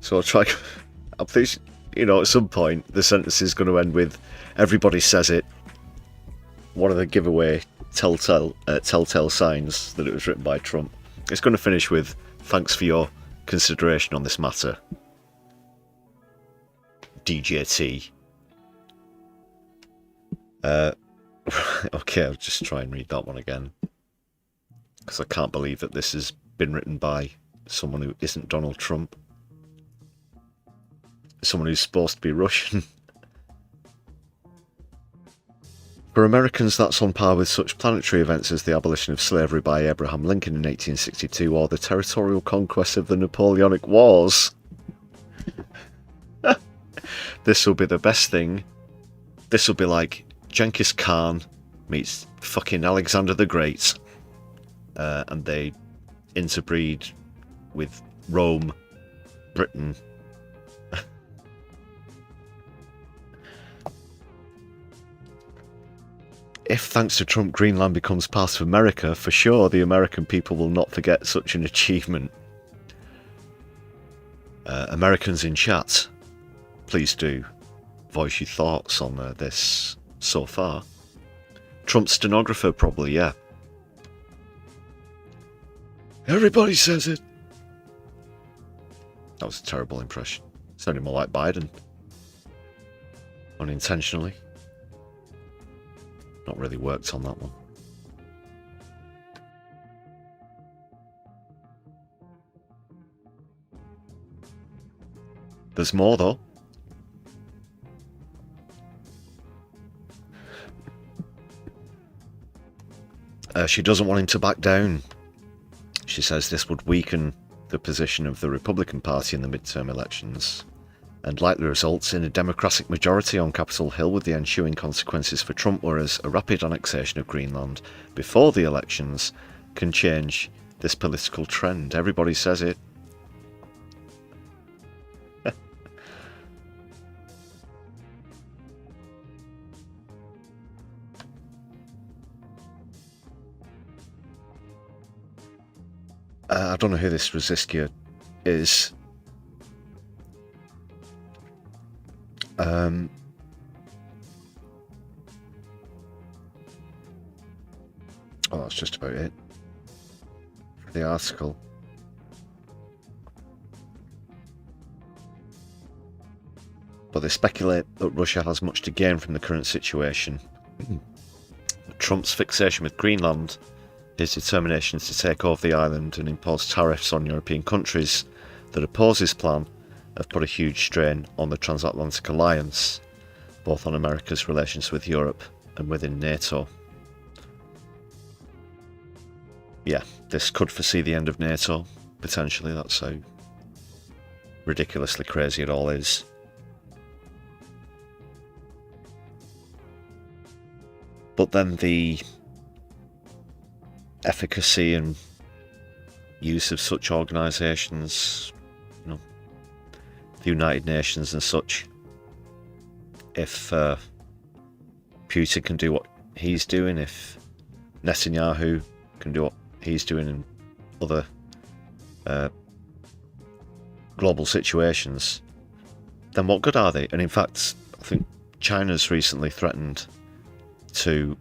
Speaker 5: So I'll try. I'm thinking, you know, at some point the sentence is going to end with "everybody says it." One of the giveaway telltale signs that it was written by Trump. It's going to finish with "Thanks for your consideration on this matter, DJT." Okay, I'll just try and read that one again, because I can't believe that this has been written by someone who isn't Donald Trump. Someone who's supposed to be Russian. For Americans, that's on par with such planetary events as the abolition of slavery by Abraham Lincoln in 1862 or the territorial conquest of the Napoleonic Wars. This will be the best thing. This will be like Genghis Khan meets fucking Alexander the Great. And they interbreed with Rome, Britain. If, thanks to Trump, Greenland becomes part of America, for sure the American people will not forget such an achievement. Americans in chat, please do voice your thoughts on this so far. Trump's stenographer, probably, yeah. Everybody says it. That was a terrible impression. Sounded more like Biden. Unintentionally. Not really worked on that one. There's more though. She doesn't want him to back down. She says this would weaken the position of the Republican Party in the midterm elections and likely results in a Democratic majority on Capitol Hill, with the ensuing consequences for Trump, whereas a rapid annexation of Greenland before the elections can change this political trend. Everybody says it. I don't know who this Resiskia is. just about it for the article. But they speculate that Russia has much to gain from the current situation. Trump's fixation with Greenland, his determination to take over the island and impose tariffs on European countries that oppose his plan, have put a huge strain on the transatlantic alliance, both on America's relations with Europe and within NATO. Yeah, this could foresee the end of NATO, potentially. That's how ridiculously crazy it all is. But then the efficacy and use of such organisations, you know, the United Nations and such, if Putin can do what he's doing, if Netanyahu can do what he's doing in other global situations, then what good are they? And in fact, I think China's recently threatened to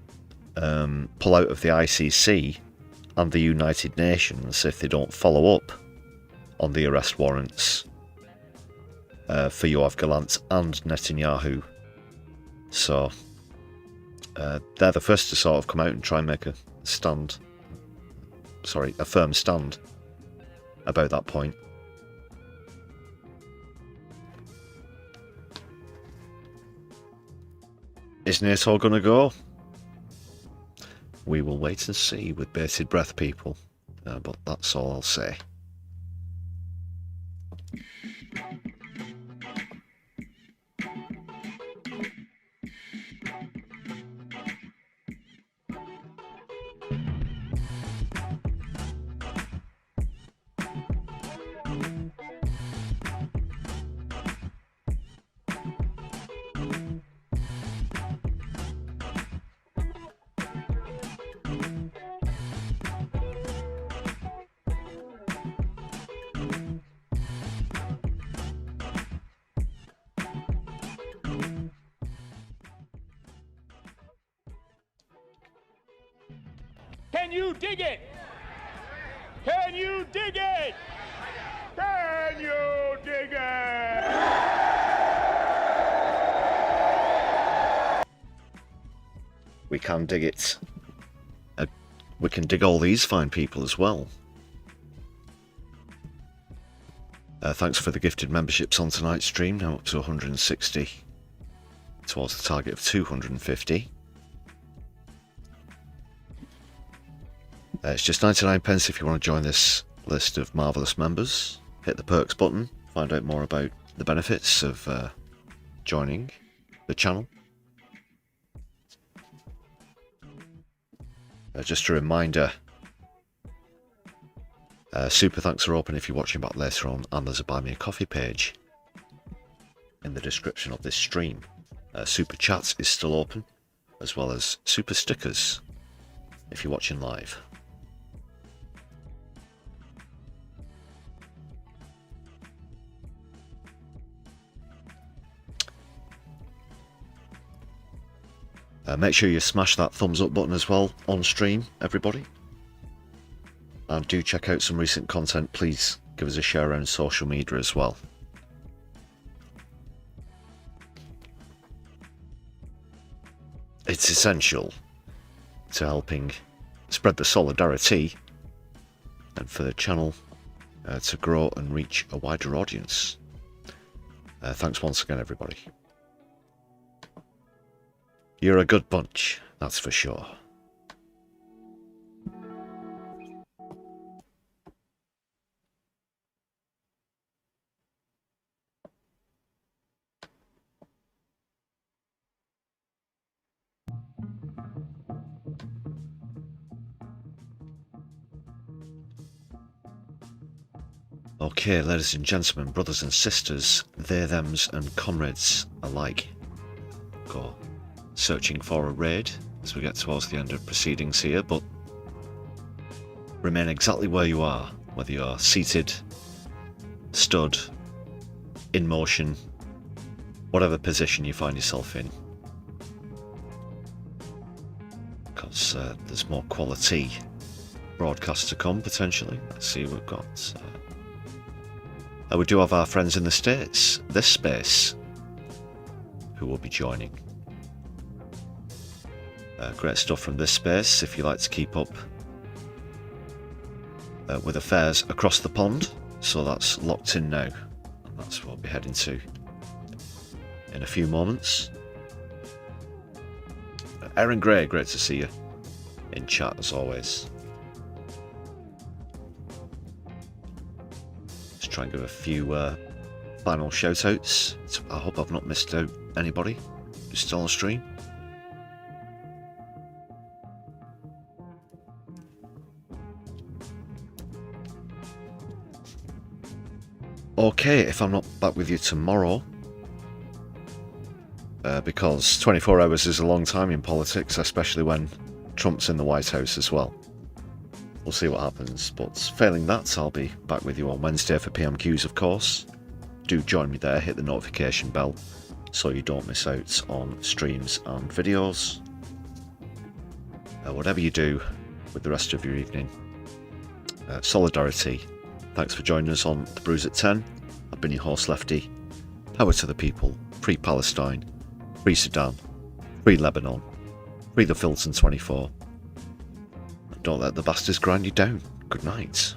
Speaker 5: pull out of the I.C.E.A.F and the United Nations if they don't follow up on the arrest warrants for Yoav Gallant and Netanyahu. So they're the first to sort of come out and try and make a firm stand about that point. Is NATO going to go? We will wait and see with bated breath, people. But that's all I'll say.
Speaker 6: Can you dig it? Can you dig it? Can you dig it?
Speaker 5: We can dig it. We can dig all these fine people as well. Thanks for the gifted memberships on tonight's stream, now up to 160, towards the target of 250. It's just 99p if you want to join this list of marvellous members. Hit the perks button, find out more about the benefits of joining the channel. Just a reminder, super thanks are open if you're watching back later on, and there's a Buy Me a Coffee page in the description of this stream. Super chats is still open, as well as super stickers if you're watching live. Make sure you smash that thumbs up button as well on stream, everybody. And do check out some recent content. Please give us a share around social media as well. It's essential to helping spread the Solidari-Tea and for the channel to grow and reach a wider audience. Thanks once again, everybody. You're a good bunch, that's for sure. Okay, ladies and gentlemen, brothers and sisters, they, thems and comrades alike, go searching for a raid as we get towards the end of proceedings here, but remain exactly where you are, whether you're seated, stood, in motion, whatever position you find yourself in, because there's more quality broadcasts to come, potentially. Let's see what we've got. We do have our friends in the States, this space, who will be joining. Great stuff from this space, if you like to keep up with affairs across the pond. So that's locked in now. And that's what we'll be heading to in a few moments. Aaron Gray, great to see you in chat as always. Let's try and give a few final shout outs. I hope I've not missed out anybody who's still on stream. Okay, if I'm not back with you tomorrow, because 24 hours is a long time in politics, especially when Trump's in the White House as well. We'll see what happens, but failing that, I'll be back with you on Wednesday for PMQs, of course. Do join me there, hit the notification bell so you don't miss out on streams and videos. Whatever you do with the rest of your evening, Solidari-Tea. Thanks for joining us on the Brews at 10. I've been your host, Lefty. Power to the people. Free Palestine. Free Sudan. Free Lebanon. Free the Filton 24. And don't let the bastards grind you down. Good night.